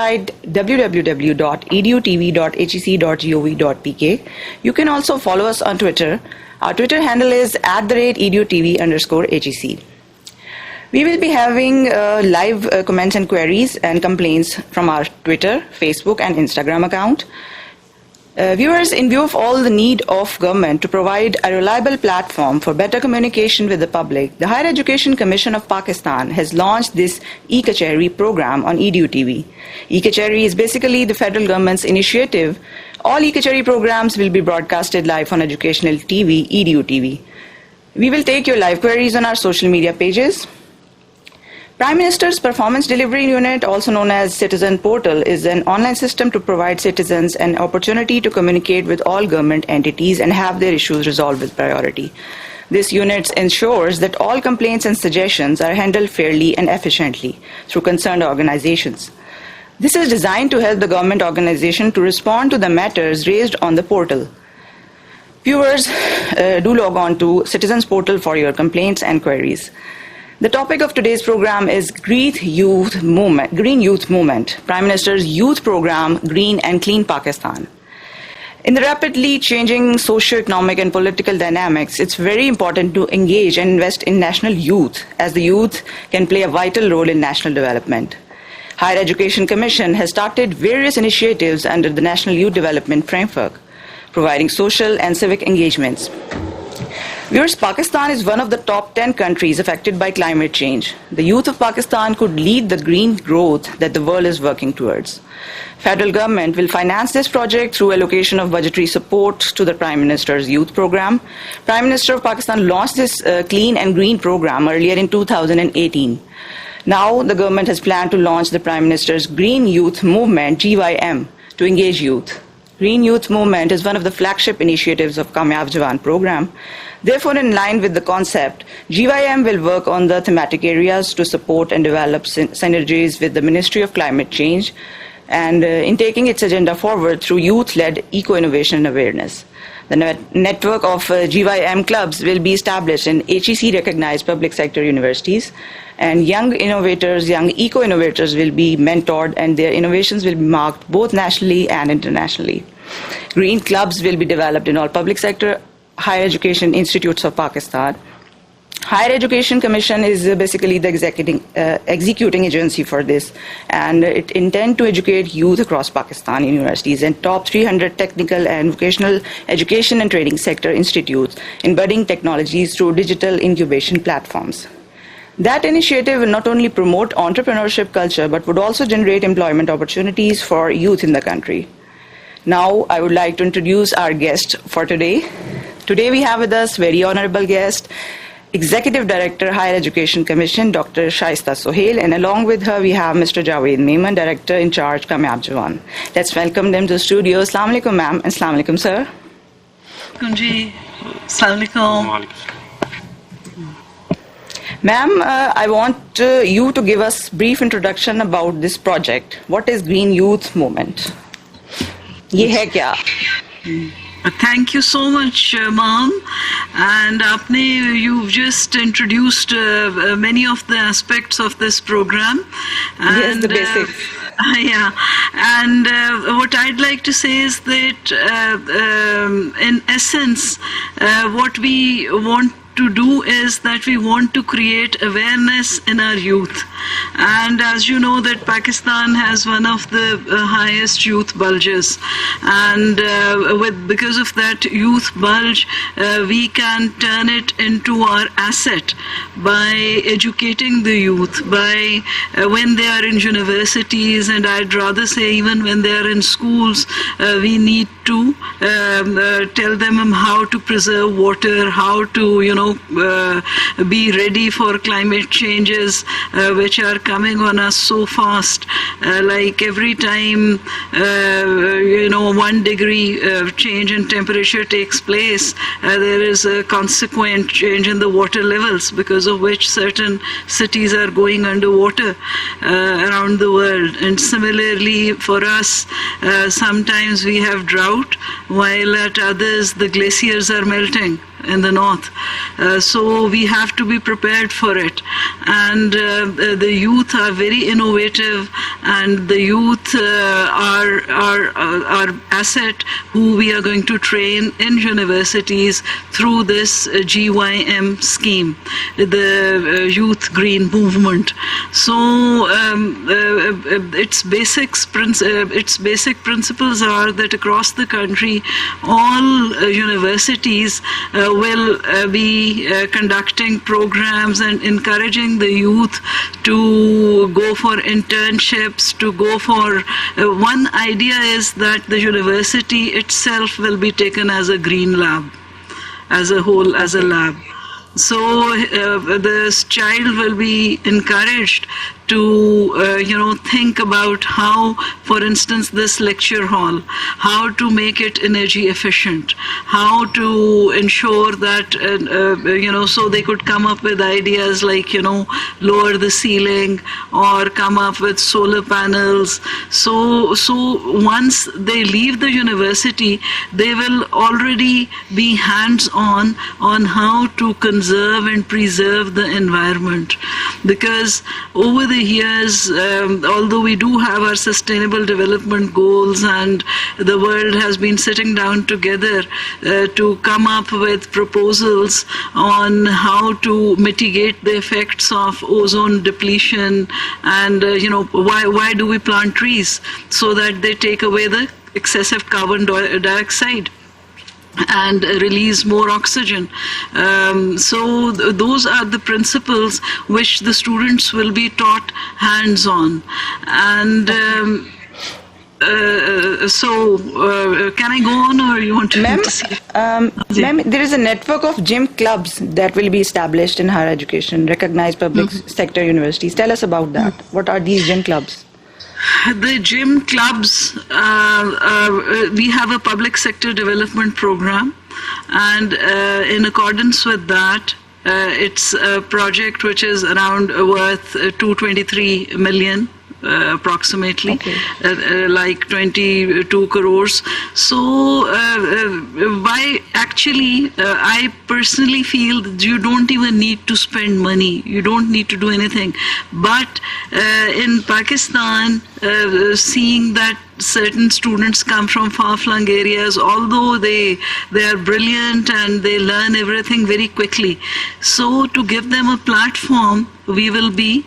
website www.edutv.hec.gov.pk. You can also follow us on Twitter. Our Twitter handle is @edutv_HEC. We will be having live comments and queries and complaints from our Twitter, Facebook, and Instagram account. Viewers, in view of all the need of government to provide a reliable platform for better communication with the public, the Higher Education Commission of Pakistan has launched this Kachehri program on EduTV. Kachehri is basically the federal government's initiative. All Kachehri programs will be broadcasted live on educational TV, EduTV. We will take your live queries on our social media pages. Prime Minister's Performance Delivery Unit, also known as Citizen Portal, is an online system to provide citizens an opportunity to communicate with all government entities and have their issues resolved with priority. This unit ensures that all complaints and suggestions are handled fairly and efficiently through concerned organizations. This is designed to help the government organization to respond to the matters raised on the portal. Viewers, do log on to Citizens Portal for your complaints and queries. The topic of today's program is Green Youth Movement, Prime Minister's Youth Program, Green and Clean Pakistan. In the rapidly changing socio-economic and political dynamics, it's very important to engage and invest in national youth, as the youth can play a vital role in national development. Higher Education Commission has started various initiatives under the National Youth Development Framework, providing social and civic engagements. Viewers, Pakistan is one of the top 10 countries affected by climate change. The youth of Pakistan could lead the green growth that the world is working towards. Federal government will finance this project through allocation of budgetary support to the Prime Minister's Youth Program. Prime Minister of Pakistan launched this Clean and Green program earlier in 2018. Now the government has planned to launch the Prime Minister's Green Youth Movement, GYM, to engage youth. Green Youth Movement is one of the flagship initiatives of Kamyab Jawan program. Therefore, in line with the concept, GYM will work on the thematic areas to support and develop synergies with the Ministry of Climate Change and in taking its agenda forward through youth-led eco-innovation and awareness. The network of GYM clubs will be established in HEC-recognized public sector universities, and young innovators, young eco-innovators will be mentored, and their innovations will be marked both nationally and internationally. Green clubs will be developed in all public sector higher education institutes of Pakistan. Higher Education Commission is basically the executing agency for this, and it intends to educate youth across Pakistan universities and top 300 technical and vocational education and training sector institutes in budding technologies through digital incubation platforms. That initiative will not only promote entrepreneurship culture, but would also generate employment opportunities for youth in the country. Now, I would like to introduce our guest for today. Today we have with us very honorable guest, Executive Director, Higher Education Commission, Dr. Shaista Sohail, and along with her we have Mr. Javed Memon, Director in Charge, Kamyab Jawan. Let's welcome them to the studio. Assalamu alaikum, ma'am, and assalamu alaikum, sir. Kunji, assalamu alaikum. Ma'am, I want you to give us brief introduction about this project. What is Green Youth Movement? Ye hai kya? Thank you so much, ma'am. And you've just introduced many of the aspects of this program. And, yes, the basics. Yeah, and what I'd like to say is that in essence, what we want to do is that we want to create awareness in our youth. And as you know that Pakistan has one of the highest youth bulges, and because of that youth bulge, we can turn it into our asset by educating the youth, by when they are in universities, and I'd rather say even when they are in schools, we need to tell them how to preserve water, how to, be ready for climate changes which are coming on us so fast. Like every time, 1 degree change in temperature takes place, there is a consequent change in the water levels, because of which certain cities are going underwater around the world. And similarly for us, sometimes we have drought, while at others the glaciers are melting in the north. So we have to be prepared for it. And the youth are very innovative, and the youth youth our asset, who we are going to train in universities through this GYM scheme, the Youth Green Movement. So its basic principles are that across the country, all universities will be conducting programs and encouraging the youth to go for internships, to go for one idea is that the university itself will be taken as a green lab, as a whole, as a lab. So this child will be encouraged to think about how, for instance, this lecture hall, how to make it energy efficient, how to ensure that so they could come up with ideas like lower the ceiling or come up with solar panels. So once they leave the university, they will already be hands-on on how to conserve and preserve the environment, because over the years, although we do have our sustainable development goals and the world has been sitting down together to come up with proposals on how to mitigate the effects of ozone depletion and why do we plant trees, so that they take away the excessive carbon dioxide and release more oxygen. So those are the principles which the students will be taught hands-on. And can I go on, or you want to see? Ma'am, there is a network of gym clubs that will be established in higher education, recognized public sector universities. Tell us about that. What are these gym clubs? The gym clubs, we have a public sector development program, and in accordance with that, it's a project which is around worth 223 million. Approximately, like 22 crores. So I personally feel that you don't even need to spend money. You don't need to do anything. But in Pakistan, seeing that certain students come from far-flung areas, although they are brilliant and they learn everything very quickly. So to give them a platform, we will be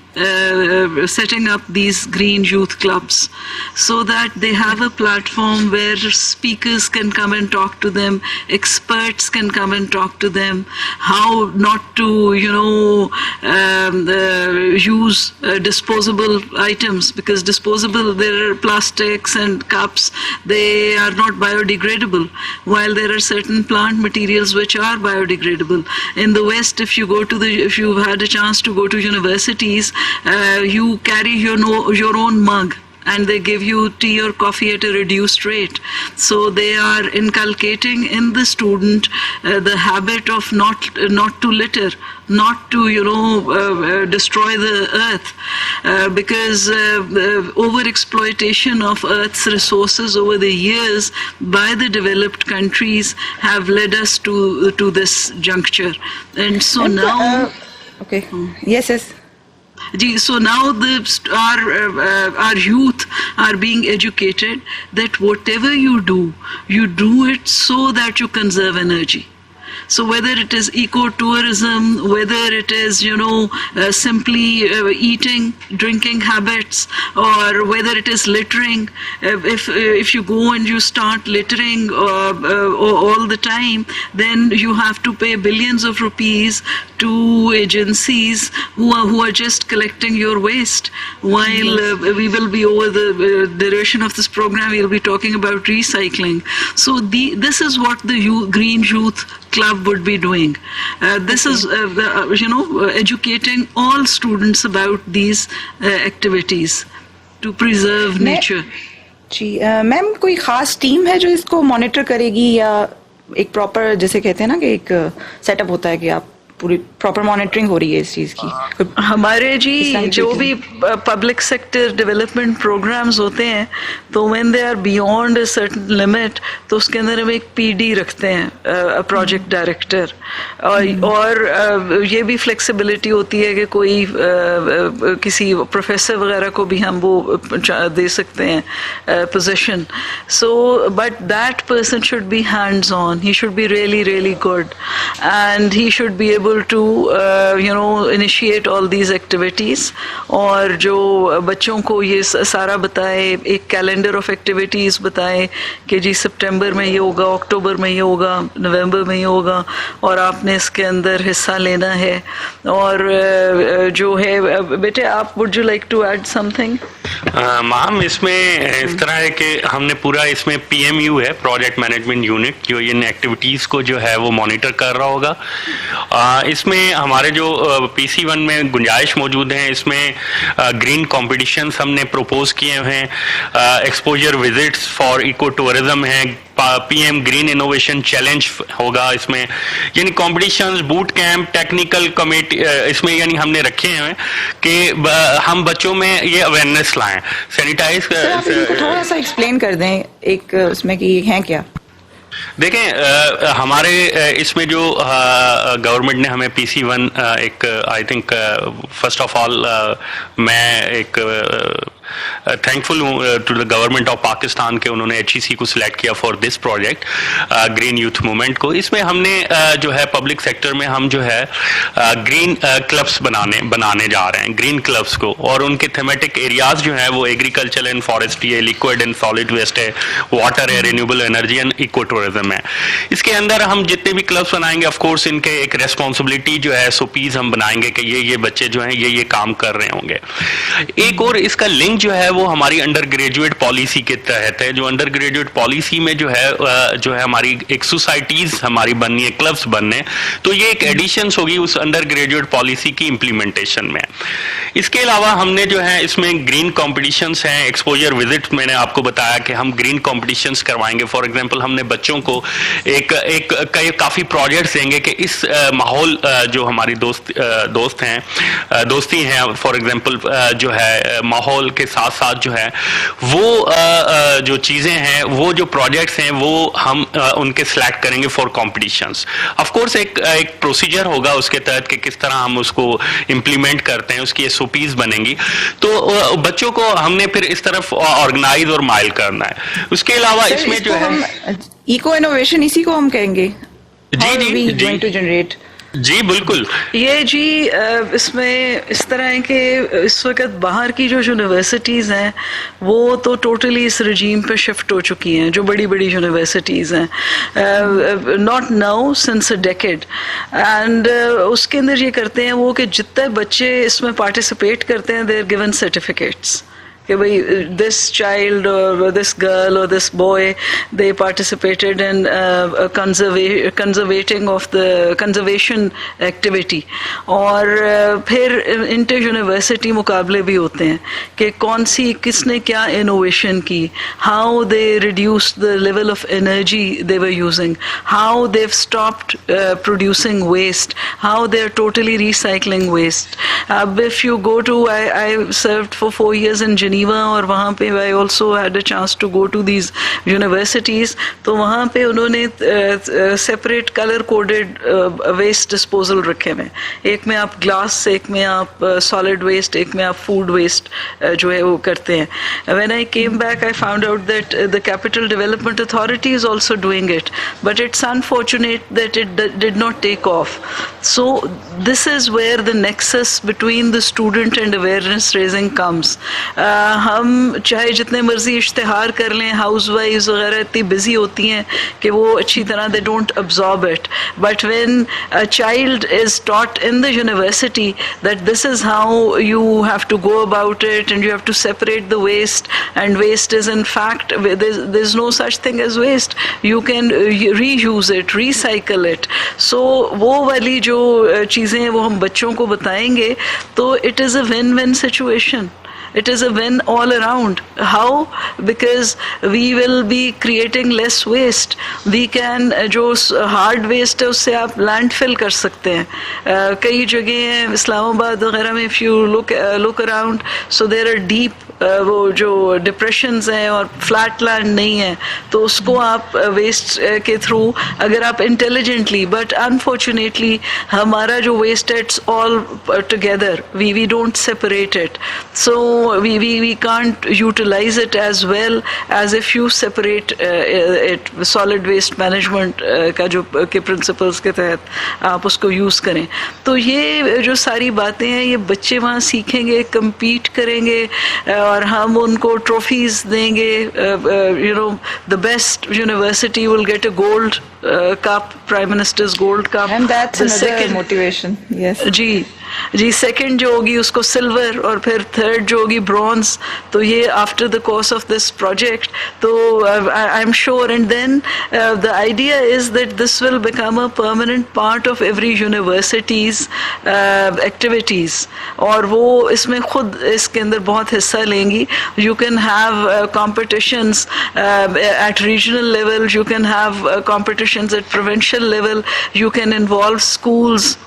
setting up these green youth clubs, so that they have a platform where speakers can come and talk to them, experts can come and talk to them, how not to use disposable items, because there are plastics and cups, they are not biodegradable, while there are certain plant materials which are biodegradable. In the West, if you've had a chance to go to universities, you carry your own mug, and they give you tea or coffee at a reduced rate. So they are inculcating in the student the habit of not to litter, not to destroy the earth, because over-exploitation of earth's resources over the years by the developed countries have led us to this juncture. And so now... Yes. So now our youth are being educated that whatever you do it so that you conserve energy. So whether it is ecotourism, whether it is simply eating, drinking habits, or whether it is littering, if you go and you start littering all the time, then you have to pay billions of rupees to agencies who are just collecting your waste. While we will be, over the duration of this program, we will be talking about recycling. So this is what the Green Youth Club would be doing. This is educating all students about these activities to preserve nature. जी ma'am, कोई खास team है जो इसको monitor करेगी, या एक proper, जैसे कहते हैं ना कि एक सेटअप होता है कि आप पूरी प्रॉपर मॉनिटरिंग हो रही है इस चीज़ की? हमारे जी Islamic जो Turkey. भी पब्लिक सेक्टर डेवलपमेंट प्रोग्राम्स होते हैं तो when they are beyond a certain limit तो उसके अंदर हम एक पीडी रखते हैं, प्रोजेक्ट डायरेक्टर, और ये भी फ्लेक्सिबिलिटी होती है कि कोई किसी प्रोफेसर वगैरह को भी हम वो दे सकते हैं position. So but that person should be hands on, he should be really really good, and he should be able to initiate all these activities, और जो बच्चों को ये सारा बताए, एक कैलेंडर ऑफ एक्टिविटीज बताए कि जी सितंबर में ये होगा, अक्टूबर में ये होगा, नवंबर में ये होगा, और आपने इसके अंदर हिस्सा लेना है. और जो है बेटे, आप would you like to add something? Ma'am, इसमें इस तरह है कि हमने पूरा इसमें PMU है, प्रोजेक्ट मैनेजमेंट यूनिट, जो इन एक्टिविटीज़ को जो है वो मॉनिटर कर रहा होगा. इसमें हमारे जो PC1 में गुंजाइश मौजूद है, इसमें ग्रीन कॉम्पिटिशन्स हमने प्रपोज किए हुए हैं, exposure visits for eco tourism है, PM ग्रीन इनोवेशन चैलेंज होगा इसमें, यानी competitions, boot camp, technical committee इसमें यानी हमने रखे हैं कि हम बच्चों में ये अवेयरनेस लाएं. सैनिटाइज थोड़ा सा एक्सप्लेन कर दें एक उसमें कि हैं क्या. देखें, हमारे इसमें जो गवर्नमेंट ने हमें PC1 एक, I think first of all मैं एक थैंकफुल हूँ to the government of Pakistan के उन्होंने HEC को सिलेक्ट किया for this project, green youth movement को. इसमें हमने जो है पब्लिक सेक्टर में हम जो है ग्रीन क्लब्स बनाने जा रहे हैं, ग्रीन क्लब्स को, और उनके थेमेटिक एरियाज जो है वो एग्रीकल्चर एंड फॉरेस्ट्री है, लिक्विड एंड सॉलिड वेस्ट है, वाटर है, renewable energy and eco tourism है. इसके अंदर हम जितने भी क्लब्स बनाएंगे, ऑफ कोर्स इनके एक रेस्पॉन्सिबिलिटी जो है SOPs हम बनाएंगे कि ये बच्चे जो हैं ये काम कर रहे होंगे. एक और इसका लिंक जो है वो हमारी अंडर ग्रेजुएट पॉलिसी के तहत है. जो अंडर ग्रेजुएट पॉलिसी में जो है हमारी एक सोसाइटीज हमारी बननी है, क्लब्स बनने, तो ये एक एडिशंस होगी उस अंडर ग्रेजुएट पॉलिसी की इम्प्लीमेंटेशन में. इसके अलावा हमने जो है इसमें ग्रीन कॉम्पिटिशन्स हैं, एक्सपोजर विजिट, मैंने आपको बताया कि हम ग्रीन कॉम्पिटिशन्स करवाएंगे. फॉर एग्जांपल हमने बच्चों को काफी प्रोजेक्ट्स देंगे कि इस माहौल जो हमारी दोस्ती हैं, फॉर एग्जांपल जो है माहौल के साथ साथ जो है वो जो चीजें हैं, वो जो प्रोजेक्ट्स हैं, वो हम उनके सिलेक्ट करेंगे फॉर कॉम्पिटिशन्स. ऑफ कोर्स एक प्रोसीजर होगा उसके तहत कि किस तरह हम उसको इम्प्लीमेंट करते हैं, उसकी SOPs बनेंगी. तो बच्चों को हमने फिर इस तरफ ऑर्गेनाइज और माइल करना है. उसके अलावा इसमें जो है इको इनोवेशन, इसी को हम कहेंगे. जी टू जनरेट. जी बिल्कुल. ये जी इसमें इस तरह है कि इस वक्त बाहर की जो यूनिवर्सिटीज़ हैं वो तो टोटली इस रजीम पे शिफ्ट हो चुकी हैं, जो बड़ी बड़ी यूनिवर्सिटीज़ हैं, not now since a decade. And उसके अंदर ये करते हैं वो कि जितने बच्चे इसमें पार्टिसिपेट करते हैं, दे आर गिवन सर्टिफिकेट्स कि भाई this child or this girl or this boy, they participated in conservation activity. और फिर इंटर यूनिवर्सिटी मुकाबले भी होते हैं कि कौन सी किसने क्या इनोवेशन की, how they reduced the level of energy they were using, how they've stopped producing waste, how they're totally recycling waste. If you go to, I served for 4 years in Geneva, और वहाँ पे I also had a chance to go to these universities. तो वहाँ पे उन्होंने separate color coded waste disposal रखे हुए. एक में आप glass, एक में आप solid waste, एक में आप food waste जो है वो करते हैं. When I came back, I found out that the Capital Development Authority is also doing it, but it's unfortunate that it did not take off. So this is where the nexus between the student and awareness raising comes. हम चाहे जितने मर्जी इश्तिहार कर लें, house wives वगैरह इतनी busy होती हैं कि वो अच्छी तरह they don't absorb it. But when a child is taught in the university that this is how you have to go about it and you have to separate the waste, and waste is in fact, there's no such thing as waste, you can reuse it, recycle it. So वो वाली जो चीज़ें वो हम बच्चों को बताएंगे तो it is a win-win situation. It is a win all around. How? Because we will be creating less waste. We can जो hard waste है उससे आप landfill कर सकते हैं. कई जगह हैं इस्लामाबाद वगैरह में, if you look around, so there are deep वो जो डिप्रेशंस हैं और फ्लैट लैंड नहीं है, तो उसको आप वेस्ट के थ्रू अगर आप इंटेलिजेंटली, बट अनफॉर्चुनेटली हमारा जो waste it's all together, we don't separate it, so we can't utilise it as well as if you separate it. Solid waste management का जो के प्रिंसिपल्स के तहत आप उसको यूज़ करें. तो ये जो सारी बातें हैं ये बच्चे वहाँ सीखेंगे, कम्पीट करेंगे और हम उनको ट्रॉफीज देंगे. You know the best university will get a gold cup, prime minister's gold cup, and that's another motivation. Yes जी, सेकंड जो होगी उसको सिल्वर और फिर थर्ड जो होगी ब्रॉन्ज. तो ये after the course of this project, तो I am sure, and then the idea is that this will become a permanent part of every universities activities, और वो इसमें खुद इसके अंदर बहुत हिस्सा लेंगी. You can have competitions at regional level, you can have competitions at provincial level, you can involve schools.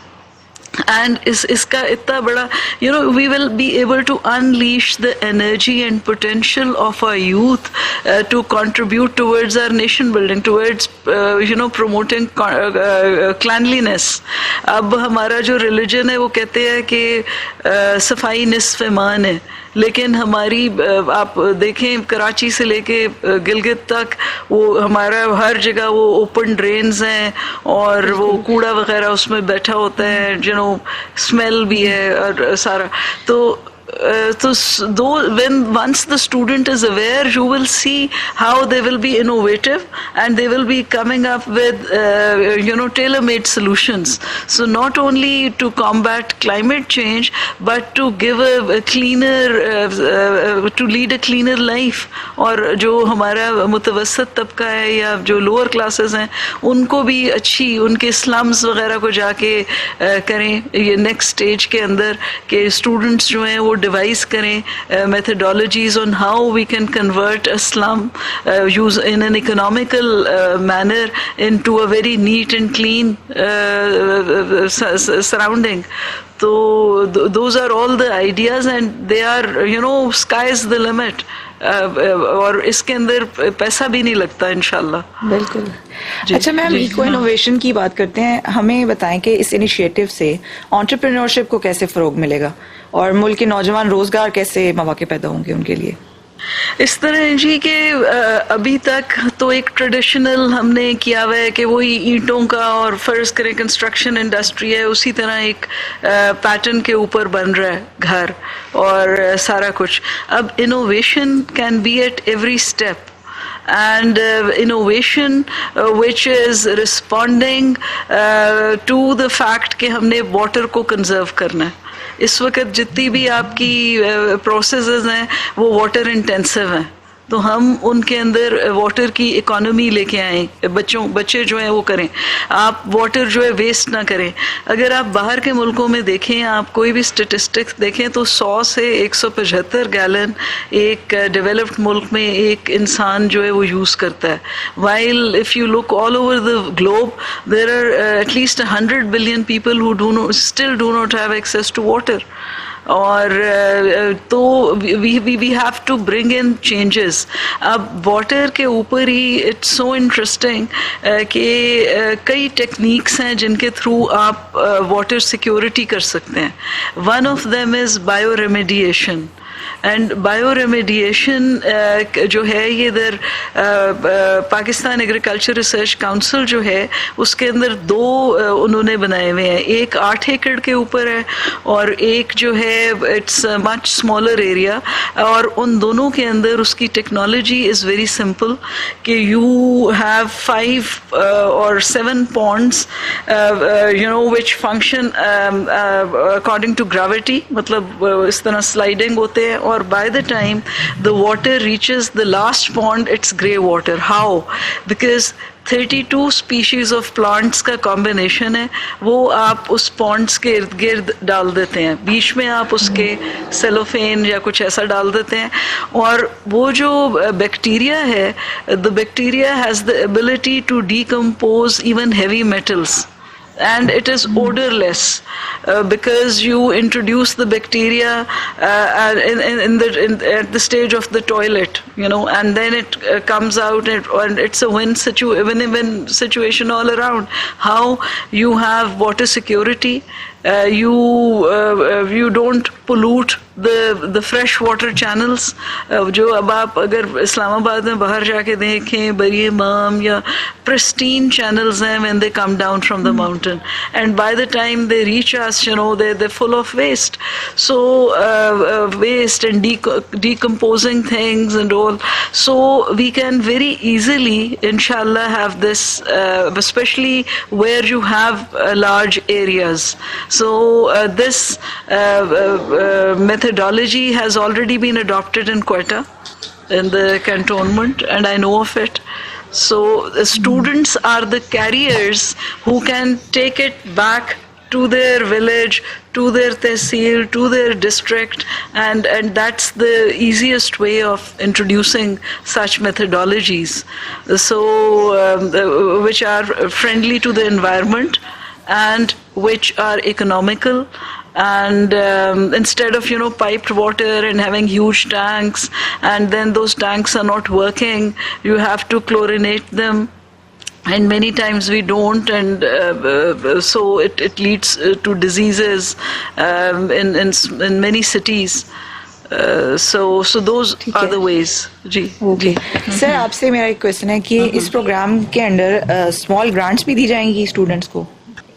And इसका इतना बड़ा, you know, we will be able to unleash the energy and potential of our youth to contribute towards our nation building, towards you know, promoting cleanliness. अब हमारा जो religion है वो कहते हैं कि सफाई निस्फ ईमान है, लेकिन हमारी आप देखें कराची से लेके गिलगित तक वो हमारा हर जगह वो ओपन ड्रेन्स हैं और वो कूड़ा वगैरह उसमें बैठा होता है, यू नो, स्मेल भी है और सारा. तो when once the student is aware, you will see how they will be innovative and they will be coming up with you know, tailor-made solutions. So not only to combat climate change, but to give a cleaner to lead a cleaner life. और जो हमारा मुतवसत तबका है या जो lower classes हैं उनको भी अच्छी, उनके स्लम्स वगैरह को जाके करें. ये नेक्स्ट स्टेज के अंदर के स्टूडेंट्स जो हैं वो डिवाइस करें methodologies on how we can convert a slum use in an economical manner into a very neat and clean surrounding. So those are all the ideas and they are, you know, sky is the limit. और इसके अंदर पैसा भी नहीं लगता इंशाल्लाह. बिल्कुल. अच्छा मैम, इको इनोवेशन की बात करते हैं. हमें बताएं कि इस इनिशिएटिव से एंटरप्रेन्योरशिप को कैसे फरोग मिलेगा और मुल्क के नौजवान रोजगार कैसे मौके पैदा होंगे उनके लिए. इस तरह जी के अभी तक तो एक ट्रेडिशनल हमने किया हुआ है कि वही ईंटों का और फर्ज करें कंस्ट्रक्शन इंडस्ट्री है, उसी तरह एक पैटर्न के ऊपर बन रहा है घर और सारा कुछ. अब innovation can be at every step and innovation which is responding to the fact कि हमने water को conserve करना है. इस वक्त जितनी भी आपकी प्रोसेसेस हैं वो वाटर इंटेंसिव हैं, तो हम उनके अंदर वाटर की इकोनॉमी लेके आए. बच्चे जो हैं वो करें, आप वाटर जो है वेस्ट ना करें. अगर आप बाहर के मुल्कों में देखें, आप कोई भी स्टेटिस्टिक्स देखें तो 100 से 175 गैलन एक डेवलप्ड मुल्क में एक इंसान जो है वो यूज़ करता है. While if you look all over the globe there are at least 100 billion people who still do not have access to water. और तो we have to bring in changes. अब वाटर के ऊपर ही इट्स सो इंटरेस्टिंग कि कई techniques हैं जिनके through आप वाटर सिक्योरिटी कर सकते हैं. One of them is bioremediation. And bioremediation जो है ये इधर पाकिस्तान एग्रीकल्चर रिसर्च काउंसिल जो है उसके अंदर 2 उन्होंने बनाए हुए हैं. एक 8 एकड़ के ऊपर है और एक जो है इट्स मच स्मॉलर एरिया. और उन दोनों के अंदर उसकी टेक्नोलॉजी इज़ वेरी सिंपल कि you have 5 or 7 ponds you know which function according to gravity, मतलब इस तरह स्लाइडिंग होते हैं or by the time the water reaches the last pond, it's grey water. How? Because 32 species of plants का combination है, वो आप उस ponds के इर्द गिर्द डाल देते हैं, बीच में आप उसके cellophane या कुछ ऐसा डाल देते हैं, और वो जो bacteria है, the bacteria has the ability to decompose even heavy metals. And it is odorless because you introduce the bacteria at the stage of the toilet, and then it comes out, and it's a win situation all around. How you have water security, you don't pollute the fresh water channels. जो अब आप अगर इस्लामाबाद में बाहर जाके देखें, बरी इमाम या pristine channels हैं when they come down from the mountain, and by the time they reach us, they're full of waste. So waste and decomposing things and all. So we can very easily, inshallah, have this, especially where you have large areas. So this methodology has already been adopted in Quetta, in the cantonment, and I know of it. So the students are the carriers who can take it back to their village, to their tehsil, to their district, and that's the easiest way of introducing such methodologies. So which are friendly to the environment and which are economical. And instead of piped water and having huge tanks, and then those tanks are not working, you have to chlorinate them, and many times we don't, and so it leads to diseases in many cities. So those are the ways. जी. Okay. Sir, आपसे मेरा एक question है कि इस programme के under small grants भी दी जाएंगी स्टूडेंट्स को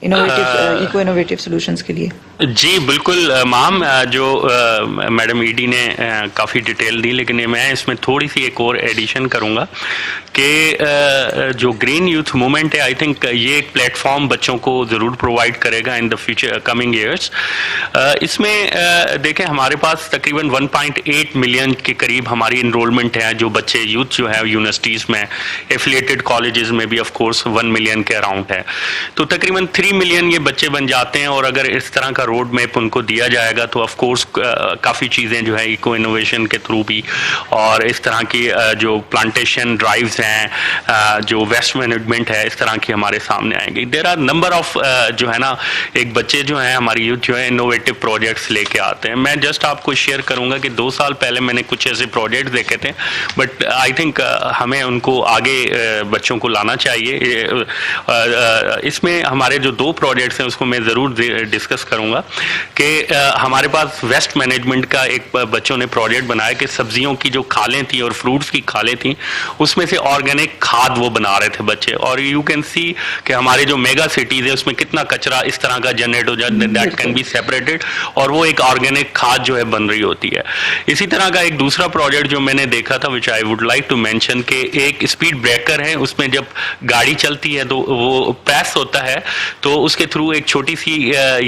इको इनोवेटिव सॉल्यूशंस के लिए? जी बिल्कुल मैम, जो मैडम ईडी ने काफ़ी डिटेल दी, लेकिन मैं इसमें थोड़ी सी एक और एडिशन करूँगा कि जो ग्रीन यूथ मूवमेंट है, आई थिंक ये एक प्लेटफॉर्म बच्चों को ज़रूर प्रोवाइड करेगा in the future coming years. इसमें देखें, हमारे पास तकरीबन 1.8 मिलियन के करीब हमारी इनरोलमेंट है, जो बच्चे यूथ जो है यूनिवर्सिटीज़ में, एफिलिएटेड कॉलेजेस में भी ऑफ कोर्स 1 मिलियन के अराउंड है. तो तकरीबन 3 मिलियन ये बच्चे बन जाते हैं, और अगर इस तरह का रोड मैप उनको दिया जाएगा तो ऑफ कोर्स काफ़ी चीज़ें जो है इको इनोवेशन के थ्रू भी, और इस तरह की जो प्लांटेशन ड्राइव्स हैं, जो वेस्ट मैनेजमेंट है, इस तरह की हमारे सामने आएंगी. देयर आर नंबर ऑफ जो है ना, एक बच्चे जो हैं हमारी यूथ जो है इनोवेटिव प्रोजेक्ट्स लेके आते हैं. मैं जस्ट आपको शेयर करूंगा कि 2 साल पहले मैंने कुछ ऐसे प्रोजेक्ट्स देखे थे, बट आई थिंक हमें उनको आगे बच्चों को लाना चाहिए. इसमें हमारे जो 2 प्रोजेक्ट्स हैं उसको मैं ज़रूर डिस्कस करूंगा कि हमारे पास वेस्ट मैनेजमेंट का एक बच्चों ने प्रोजेक्ट बनाया कि सब्जियों की जो खालें थी और फ्रूट्स की खालें थी, उसमें से ऑर्गेनिक खाद वो बना रहे थे बच्चे. और यू कैन सी कि हमारे जो मेगा सिटीज़ है उसमें कितना कचरा इस तरह का जनरेट हो जाता है, दैट कैन बी सेपरेटेड, और वो एक ऑर्गेनिक खाद जो है बन रही होती है. इसी तरह का एक दूसरा प्रोजेक्ट जो मैंने देखा था, which I would like to mention, कि एक स्पीड ब्रेकर है, उसमें जब गाड़ी चलती है तो वो प्रेस होता है, तो उसके थ्रू एक छोटी सी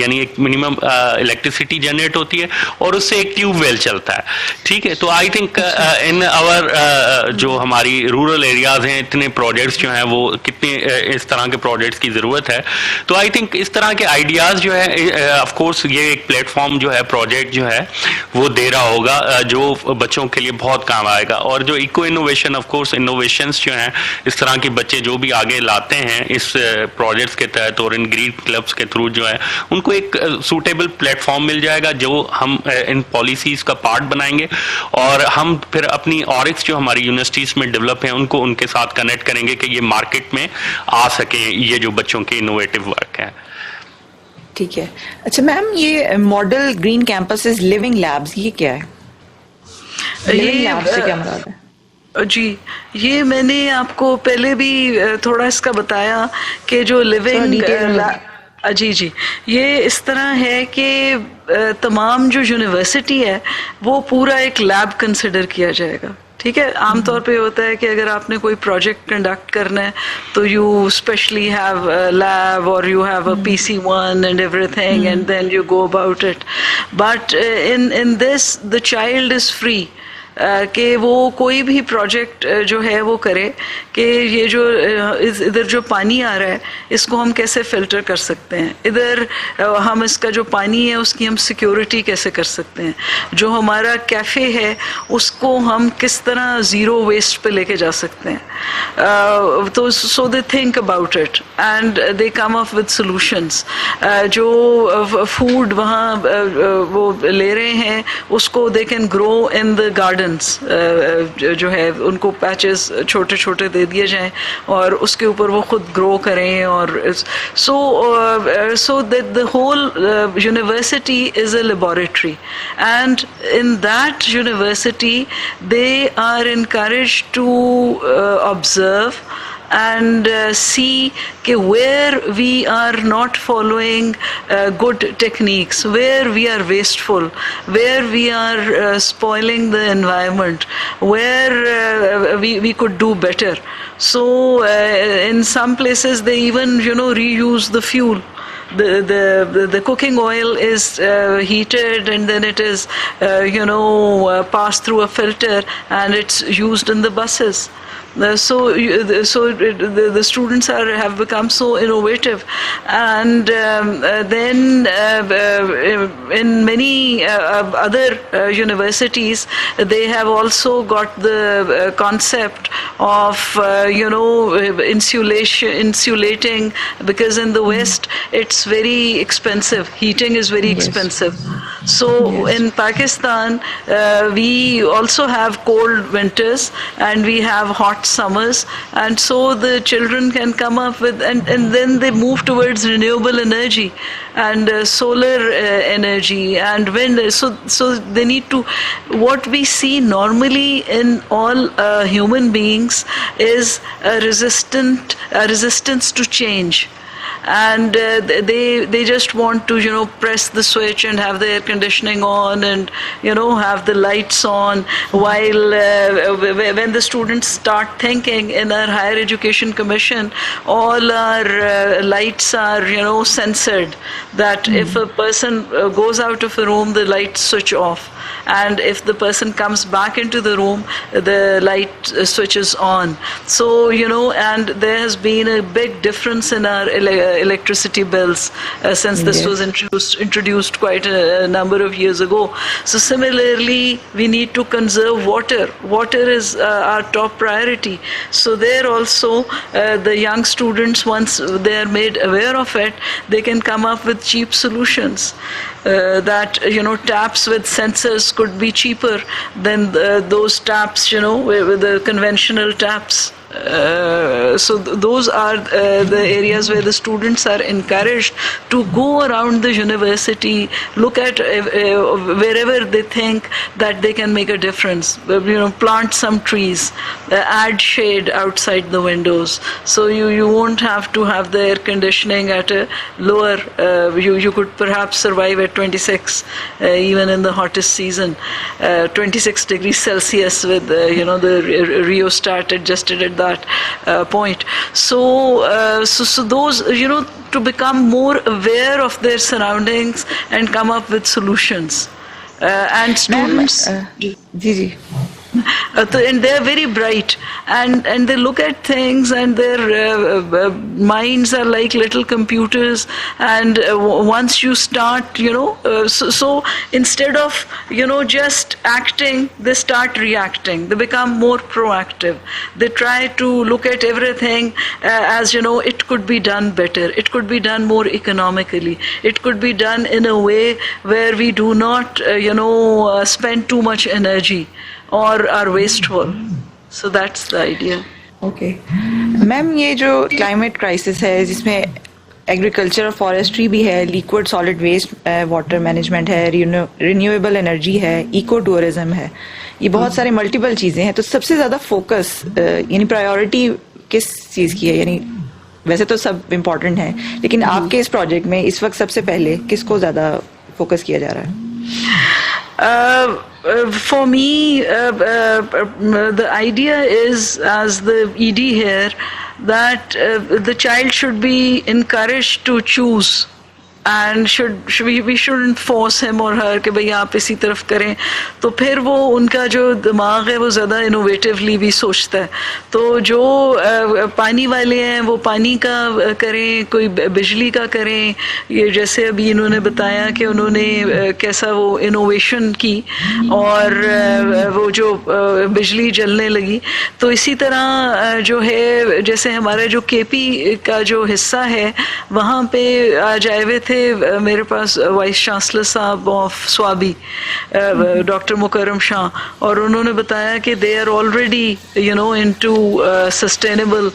यानी एक मिनिमम इलेक्ट्रिसिटी जनरेट होती है, और उससे एक ट्यूबवेल चलता है. ठीक है, तो आई थिंक इन आवर जो हमारी रूरल एरियाज हैं, इतने प्रोजेक्ट्स जो हैं वो कितने इस तरह के प्रोजेक्ट्स की ज़रूरत है. तो आई थिंक इस तरह के आइडियाज़ जो है, ऑफ कोर्स ये एक प्लेटफॉर्म जो है, प्रोजेक्ट जो है वो दे रहा होगा, जो बच्चों के लिए बहुत काम आएगा. और जो eco innovation, of course innovations जो हैं, इस तरह के बच्चे जो भी आगे लाते हैं इस प्रोजेक्ट्स के तहत और इन ग्रीन क्लब्स के थ्रू जो है, उनको एक सूटेबल प्लेटफॉर्म मिल जाएगा जो हम इन पॉलिसीज़ का पार्ट बनाएंगे, और हम फिर अपनी ऑरिक्स जो हमारी यूनिवर्सिटीज़ में डेवलप हैं उनको उनके साथ कनेक्ट करेंगे कि ये मार्केट में आ सकें, ये जो बच्चों के इनोवेटिव वर्क है. ठीक है. अच्छा मैम, ये model green campuses living labs, ये क्या है? लिविंग लैब्स से क्या मुराद है? जी, ये मैंने आपको पहले भी थोड़ा इसका बताया कि जो लिविंग जी, ये इस तरह है कि तमाम जो यूनिवर्सिटी है वो पूरा एक लैब कंसिडर किया जाएगा. ठीक है. आमतौर पे होता है कि अगर आपने कोई प्रोजेक्ट कंडक्ट करना है तो यू स्पेशली हैव लैब और you have a PC1 and everything and then you go about it. But in this the child is free कि वो कोई भी प्रोजेक्ट जो है वो करे कि ये जो इधर जो पानी आ रहा है इसको हम कैसे फिल्टर कर सकते हैं, इधर हम इसका जो पानी है उसकी हम सिक्योरिटी कैसे कर सकते हैं, जो हमारा कैफ़े है उसको हम किस तरह ज़ीरो वेस्ट पे लेके जा सकते हैं. तो so they think about it and they come up with solutions. जो फूड वहाँ वो ले रहे हैं उसको they can grow in the garden. जो है उनको पैचेस छोटे छोटे दे दिए जाएं और उसके ऊपर वो खुद ग्रो करें. और so that the whole university is a laboratory, and in that university they are encouraged to observe and see where we are not following good techniques, where we are wasteful, where we are spoiling the environment, where we could do better. So in some places they even reuse the fuel. The cooking oil is heated and then it is passed through a filter and it's used in the buses. So the students have become so innovative, and then in many other universities they have also got the concept of insulating, because in the West it's very expensive. Heating is very expensive. So in Pakistan we also have cold winters and we have hot summers, and so the children can come up with and then they move towards renewable energy and solar energy and wind. So they need to, what we see normally in all human beings is a resistance to change. And they just want to press the switch and have the air conditioning on and have the lights on, while when the students start thinking in our higher education commission, all our lights are censored, that if a person goes out of a room the lights switch off, and if the person comes back into the room the light switches on. So and there has been a big difference in our electricity bills since this was introduced quite a number of years ago. So similarly we need to conserve water is our top priority. So there also the young students, once they are made aware of it, they can come up with cheap solutions. That taps with sensors could be cheaper than those taps with the conventional taps. So those are the areas where the students are encouraged to go around the university, look at wherever they think that they can make a difference. Plant some trees, add shade outside the windows, so you won't have to have the air conditioning at a lower. You could perhaps survive at 26, even in the hottest season, 26 degrees Celsius with the rheostat adjusted at that point. So those to become more aware of their surroundings and come up with solutions. And students and they're very bright and they look at things and their minds are like little computers, and once you start so instead of just acting, they start reacting, they become more proactive, they try to look at everything as it could be done better, it could be done more economically, it could be done in a way where we do not spend too much energy or are wasteful. So that's the idea. Okay. Ma'am, ये जो climate crisis है जिसमें agriculture और forestry भी है, liquid solid waste, water management है, renewable energy है, eco tourism है, ये बहुत सारे मल्टीपल चीज़ें हैं, तो सबसे ज़्यादा फोकस यानी प्रायोरिटी किस चीज़ की है? यानी वैसे तो सब इम्पोर्टेंट है, लेकिन आपके इस प्रोजेक्ट में इस वक्त सबसे पहले किसको ज़्यादा फोकस किया जा रहा है? For me, the idea is, as the ED here, that the child should be encouraged to choose. And we shouldn't force him or her कि भाई आप इसी तरफ करें, तो फिर वो उनका जो दिमाग है वो ज़्यादा इनोवेटिवली भी सोचता है. तो जो पानी वाले हैं वो पानी का करें, कोई बिजली का करें. ये जैसे अभी इन्होंने बताया कि उन्होंने कैसा वो इनोवेशन की और वो जो बिजली जलने लगी. तो इसी तरह जो है, जैसे हमारा जो केपी का जो हिस्सा है वहाँ पे आज आए हुए थे मेरे पास वाइस चांसलर साहब ऑफ स्वाबी डॉक्टर मुकर्रम शाह, और उन्होंने बताया कि they are already into sustainable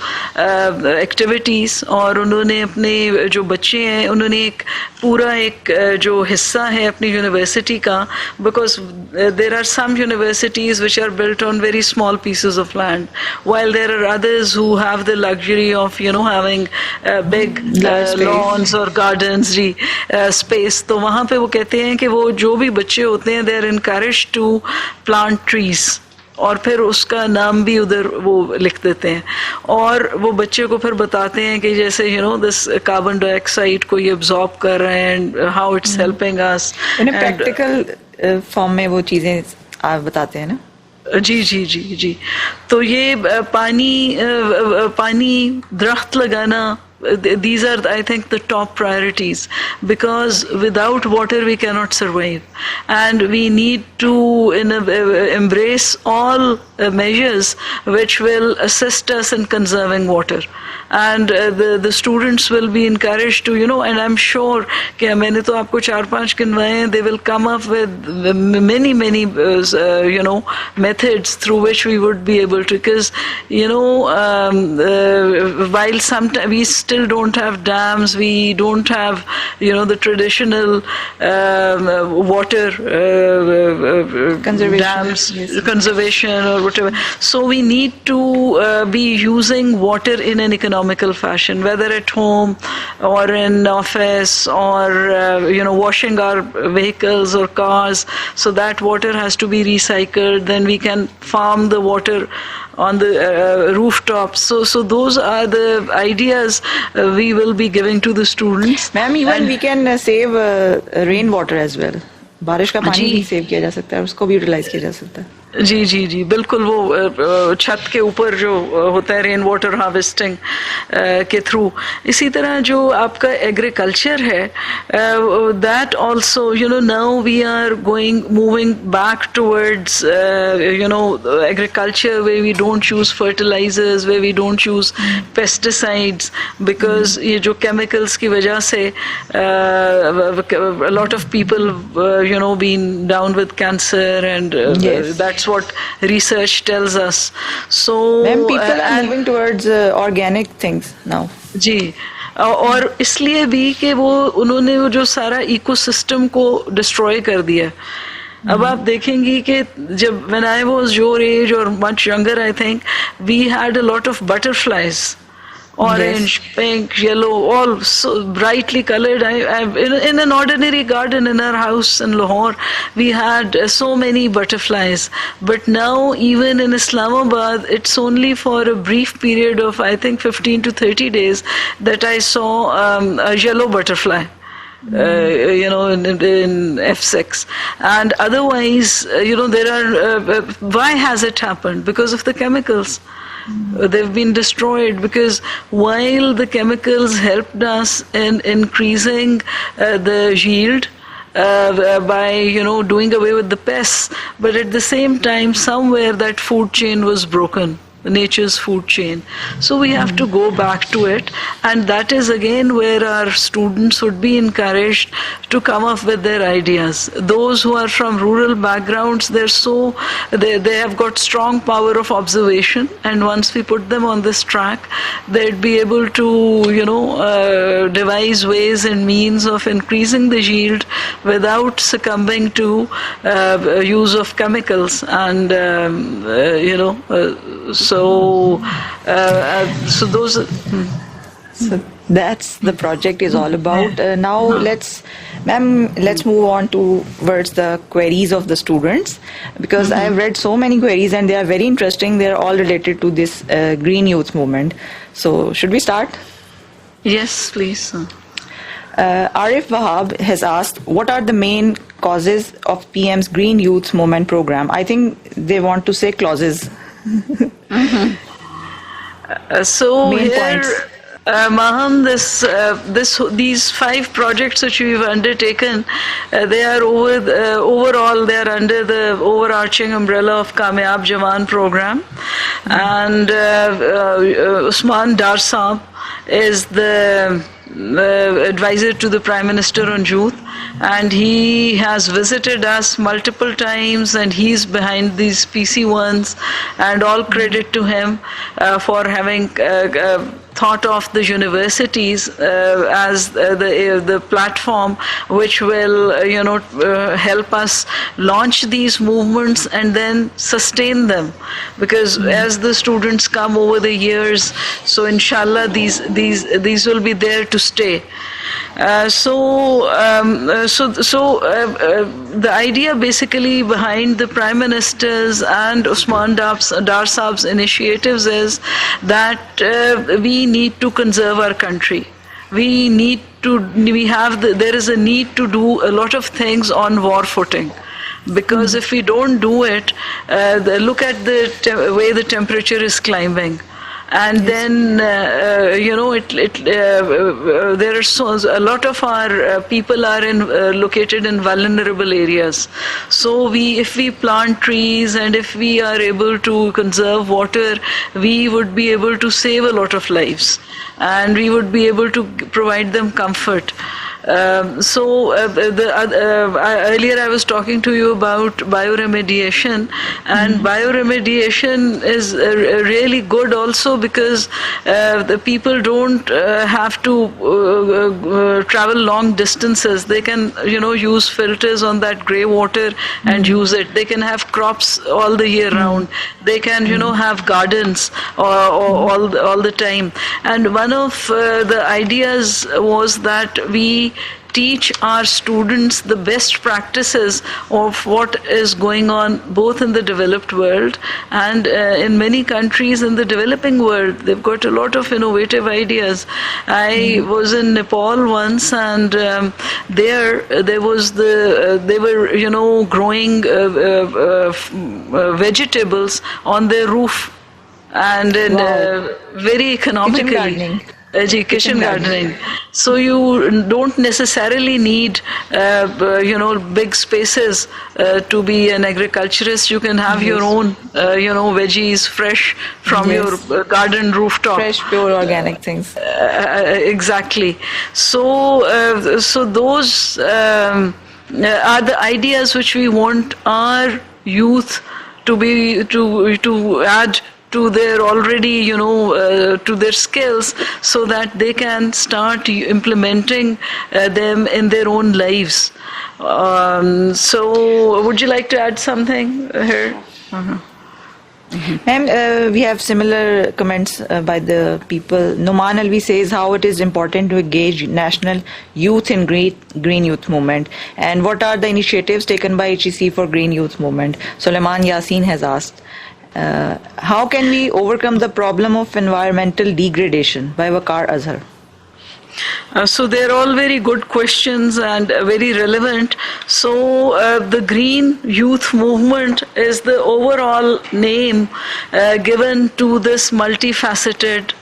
activities. और उन्होंने अपने जो बच्चे हैं उन्होंने एक पूरा एक जो हिस्सा है अपनी यूनिवर्सिटी का, because there are some universities which are built on very small pieces of land, while there are others who have the luxury of having big lawns or gardens जी space. तो वहाँ पे वो कहते हैं कि वो जो भी बच्चे होते हैं they are encouraged to plant trees, और फिर उसका नाम भी उधर वो लिख देते हैं. और वो बच्चे को फिर बताते हैं कि जैसे दिस कार्बन डाइऑक्साइड को ये एब्जॉर्ब कर रहे हैं and how it's helping us. Practical form में वो चीजें आप बताते हैं ना. जी जी जी जी. तो ये पानी दरख्त लगाना, these are, I think, the top priorities, because without water we cannot survive, and we need to embrace all measures which will assist us in conserving water. And the students will be encouraged to, and I'm sure कि मैंने तो आपको 4-5 गिनवाए हैं, they will come up with many methods through which we would be able to, because while sometimes we still don't have dams, we don't have the traditional water conservation, dams, yes, conservation or whatever. So we need to be using water in an economical fashion, whether at home or in office, or washing our vehicles or cars, so that water has to be recycled. Then we can farm the water on the rooftops. So those are the ideas we will be giving to the students. Ma'am, even we can save rainwater as well. बारिश का पानी भी save किया जा सकता है, उसको भी यूटिलाइज किया जा सकता है. जी जी जी बिल्कुल. वो छत के ऊपर जो होता है रेन वाटर हार्वेस्टिंग के थ्रू. इसी तरह जो आपका एग्रीकल्चर है, that also now we are moving back towards agriculture way we don't use fertilisers, way we don't use pesticides, because ये जो केमिकल्स की वजह से lot of people been down with cancer, and that's what research tells us. So people are moving towards organic things now. जी. और इसलिए भी कि उन्होंने वो जो सारा इकोसिस्टम को डिस्ट्रॉय कर दिया. अब आप देखेंगी कि जब when I was your age or much younger, I think we had a lot of butterflies. Orange, yes, pink, yellow, all so brightly colored. In an ordinary garden in our house in Lahore, we had so many butterflies. But now, even in Islamabad, it's only for a brief period of, I think, 15 to 30 days that I saw a yellow butterfly. In F6, and otherwise, there are. Why has it happened? Because of the chemicals. They've been destroyed, because while the chemicals helped us in increasing the yield by doing away with the pests, but at the same time somewhere that food chain was broken, nature's food chain. So we have to go back to it, and that is again where our students would be encouraged to come up with their ideas. Those who are from rural backgrounds, they have got strong power of observation, and once we put them on this track, they'd be able to devise ways and means of increasing the yield without succumbing to use of chemicals, and so those. So That's the project is all about. Now let's move on towards the queries of the students, because I have read so many queries and they are very interesting. They are all related to this green youth movement. So should we start? Yes, please. Arif Wahab has asked, what are the main causes of PM's Green Youth Movement program? I think they want to say clauses. So Main here, points. Maham, these 5 projects which we've undertaken, they are overall they are under the overarching umbrella of Kamyab Jawan program, and Usman Dar Saab is the advisor to the Prime Minister on youth, and he has visited us multiple times, and he's behind these PC1s, and all credit to him for having thought of the universities as the platform which will help us launch these movements and then sustain them, because as the students come over the years, so inshallah these will be there to stay. The idea basically behind the Prime Minister's and Usman Dar Saab's initiatives is that we need to conserve our country. There is a need to do a lot of things on war footing. Because if we don't do it, look at the way the temperature is climbing. And then, there are a lot of our people are located in vulnerable areas. So if we plant trees and if we are able to conserve water, we would be able to save a lot of lives, and we would be able to provide them comfort. Earlier I was talking to you about bioremediation, and bioremediation is really good also because the people don't have to travel long distances. They can use filters on that grey water and use it. They can have crops all the year round. They can have gardens all the time. And one of the ideas was that we teach our students the best practices of what is going on both in the developed world and in many countries in the developing world. They've got a lot of innovative ideas. I was in Nepal once, and they were growing vegetables on their roof, and very economically. Kitchen gardening. Kitchen gardening. So you don't necessarily need big spaces to be an agriculturist. You can have your own veggies fresh from your garden rooftop. Fresh, pure, organic things. Exactly. So those are the ideas which we want our youth to add to their already, to their skills, so that they can start implementing them in their own lives. So, would you like to add something here? Ma'am, we have similar comments by the people. Noman Alvi says how it is important to engage national youth in Green Youth Movement, and what are the initiatives taken by HEC for Green Youth Movement. Suleiman Yasin has asked, how can we overcome the problem of environmental degradation, by Waqar Azhar? So they're all very good questions and very relevant. So the Green Youth Movement is the overall name given to this multifaceted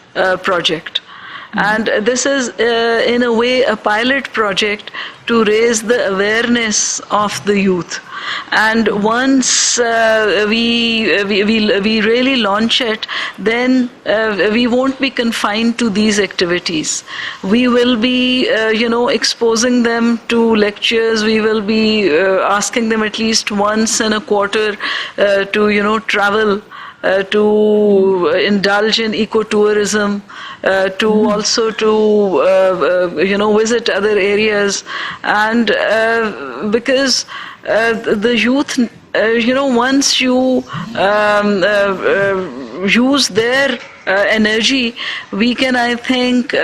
project. And this is, in a way, a pilot project to raise the awareness of the youth. And once we really launch it, then we won't be confined to these activities. We will be, exposing them to lectures. We will be asking them at least once in a quarter to, travel. To indulge in ecotourism, to also to visit other areas, and because the youth, once you use their energy, we can, I think,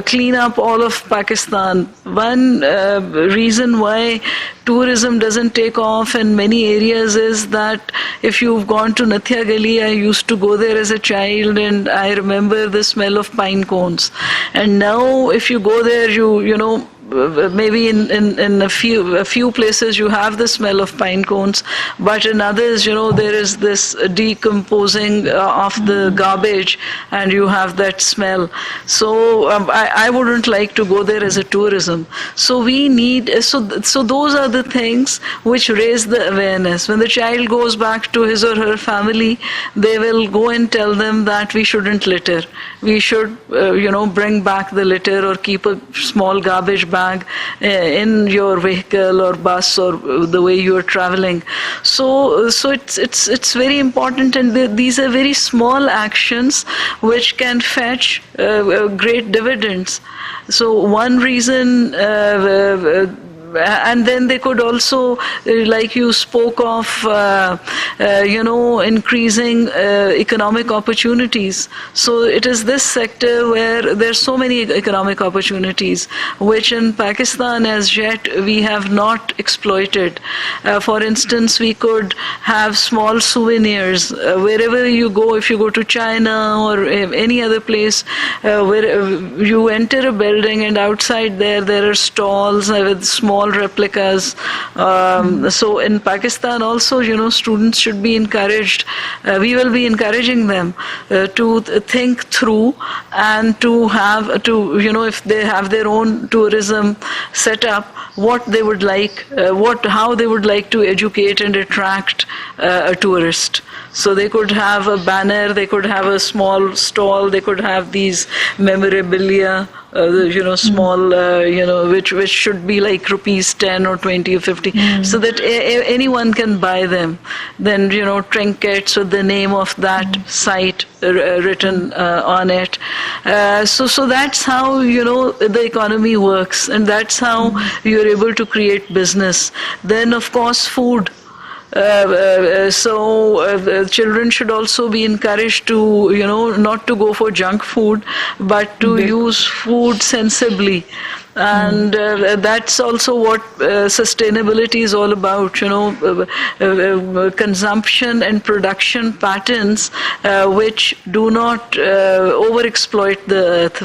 clean up all of Pakistan. One reason why tourism doesn't take off in many areas is that if you've gone to Nathia Gali, I used to go there as a child, and I remember the smell of pine cones. And now if you go there, you know, maybe in a few places you have the smell of pine cones, but in others, you know, there is this decomposing of the garbage, and you have that smell. So I wouldn't like to go there as a tourism. So we need, so those are the things which raise the awareness. When the child goes back to his or her family, they will go and tell them that we shouldn't litter. We should, you know, bring back the litter or keep a small garbage bag in your vehicle or bus or the way you are traveling. So it's very important, and these are very small actions which can fetch great dividends. So one reason. And then they could also, like you spoke of, you know, increasing economic opportunities. So it is this sector where there's so many economic opportunities, which in Pakistan as yet we have not exploited. For instance, we could have small souvenirs wherever you go. If you go to China or any other place, where you enter a building and outside there are stalls with small replicas. So in Pakistan also, you know, students should be encouraged. We will be encouraging them to think through and to have, to, you know, if they have their own tourism set up, what they would like, how they would like to educate and attract a tourist. So they could have a banner, they could have a small stall, they could have these memorabilia, you know, small, you know, which should be like rupees 10 or 20 or 50, so that anyone can buy them. Then, you know, trinkets with the name of that site written on it. So that's how, you know, the economy works, and that's how you're able to create business. Then, of course, food. So children should also be encouraged to, you know, not to go for junk food, but to use food sensibly. And that's also what sustainability is all about, you know, consumption and production patterns which do not overexploit the earth,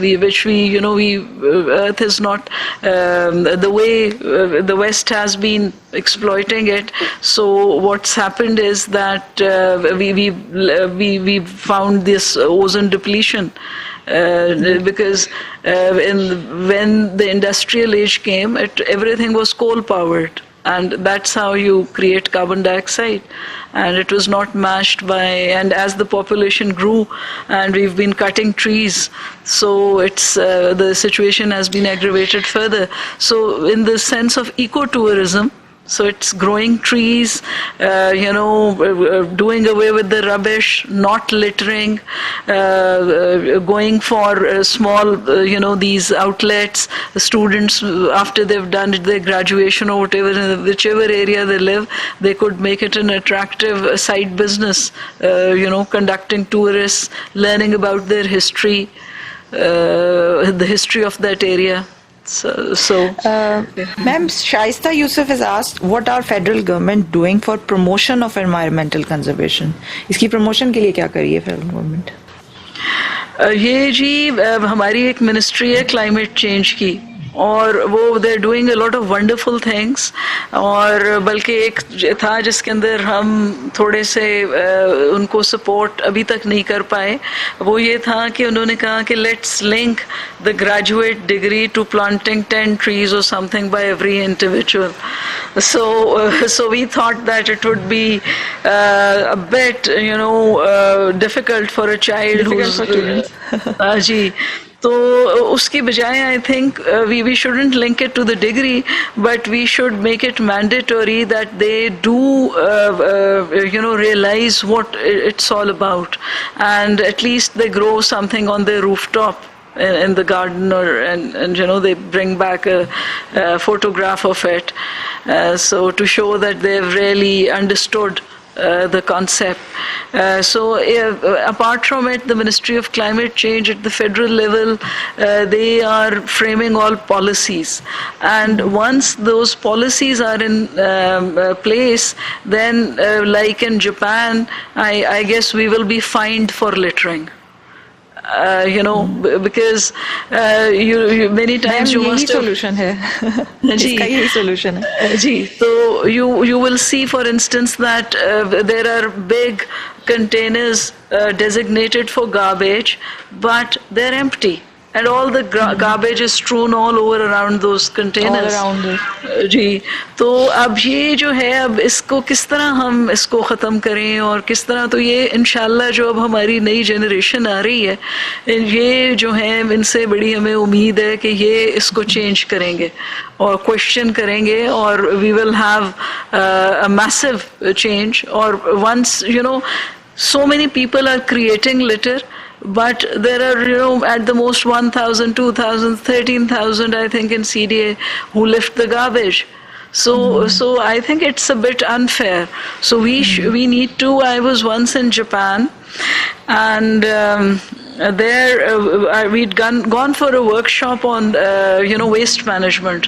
earth is not the way the West has been exploiting it. So what's happened is that we found this ozone depletion. Because when the industrial age came, everything was coal powered, and that's how you create carbon dioxide, and it was not matched by, and as the population grew and we've been cutting trees, so it's the situation has been aggravated further. So in the sense of ecotourism, so it's growing trees, doing away with the rubbish, not littering, going for small, these outlets. The students, after they've done their graduation or whatever, in whichever area they live, they could make it an attractive side business, conducting tourists, learning about their history, the history of that area. Ma'am, Shaista Yusuf has asked, what are federal government doing for promotion of environmental conservation? इसकी promotion के लिए क्या कर रही है federal government? ये जी हमारी एक मिनिस्ट्री है क्लाइमेट चेंज की, और वो they doing a lot of wonderful things, और बल्कि एक था जिसके अंदर हम थोड़े से उनको सपोर्ट अभी तक नहीं कर पाए. वो ये था कि उन्होंने कहा कि let's link the graduate degree to planting 10 trees or something by every individual. So we thought that it would be a bit difficult for a child who's जी. So uski bajaye, I think we shouldn't link it to the degree, but we should make it mandatory that they do realize what it's all about, and at least they grow something on their rooftop in the garden, and they bring back a photograph of it, so to show that they've really understood the concept. Apart from it, the Ministry of Climate Change at the federal level, they are framing all policies. And once those policies are in place, then like in Japan, I guess we will be fined for littering. Because you many times you must have solution है इसका यही solution है जी so you will see, for instance, that there are big containers designated for garbage, but they're empty. And all the garbage is strewn all over around those containers. All around it. जी तो अब ये जो है, अब इसको किस तरह हम इसको ख़त्म करें और किस तरह, तो ये इंशाल्लाह जो अब हमारी नई जनरेशन आ रही है, ये जो है इनसे बड़ी हमें उम्मीद है कि ये इसको चेंज करेंगे और क्वेश्चन करेंगे और we will have a massive change. और once so many people are creating litter, but there are, at the most 1,000, 2,000, 13,000, I think, in CDA who lift the garbage. So I think it's a bit unfair. So we need to. I was once in Japan, and there we'd gone for a workshop on waste management,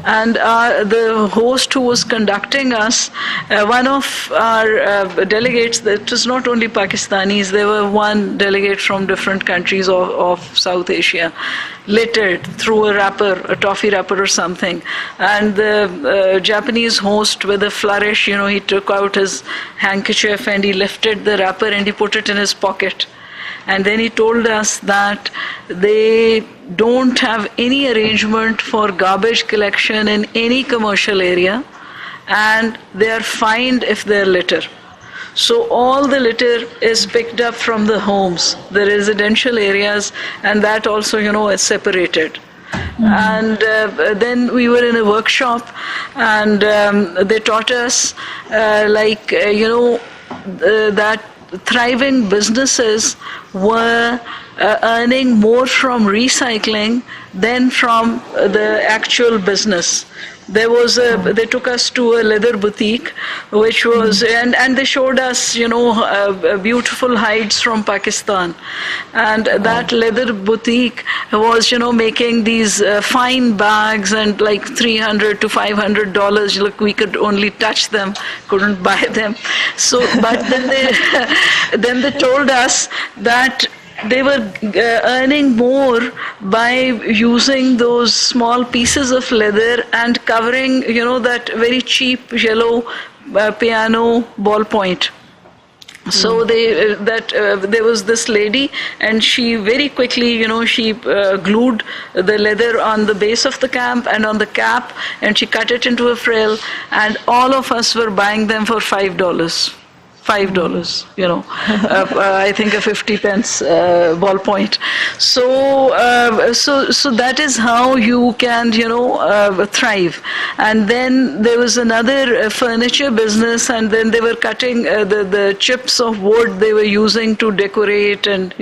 and the host who was conducting us, one of our delegates, it was not only Pakistanis, there were one delegate from different countries of South Asia, littered through a wrapper, a toffee wrapper or something, and the Japanese host, with a flourish, he took out his handkerchief and he lifted the wrapper and he put it in his pocket. And then he told us that they don't have any arrangement for garbage collection in any commercial area, and they are fined if they're litter. So all the litter is picked up from the homes, the residential areas, and that also, is separated. And then we were in a workshop, and they taught us, that thriving businesses were earning more from recycling than from the actual business. They took us to a leather boutique, which was, and they showed us, beautiful hides from Pakistan. And that leather boutique was, making these fine bags and like $300 to $500. Look, we could only touch them, couldn't buy them. So, but then they told us that they were earning more by using those small pieces of leather and covering, that very cheap yellow piano ballpoint. So there was this lady, and she very quickly, she glued the leather on the base of the camp and on the cap, and she cut it into a frill, and all of us were buying them for $5. I think a 50 pence ballpoint. So that is how you can, thrive. And then there was another furniture business, and then they were cutting the chips of wood they were using to decorate and,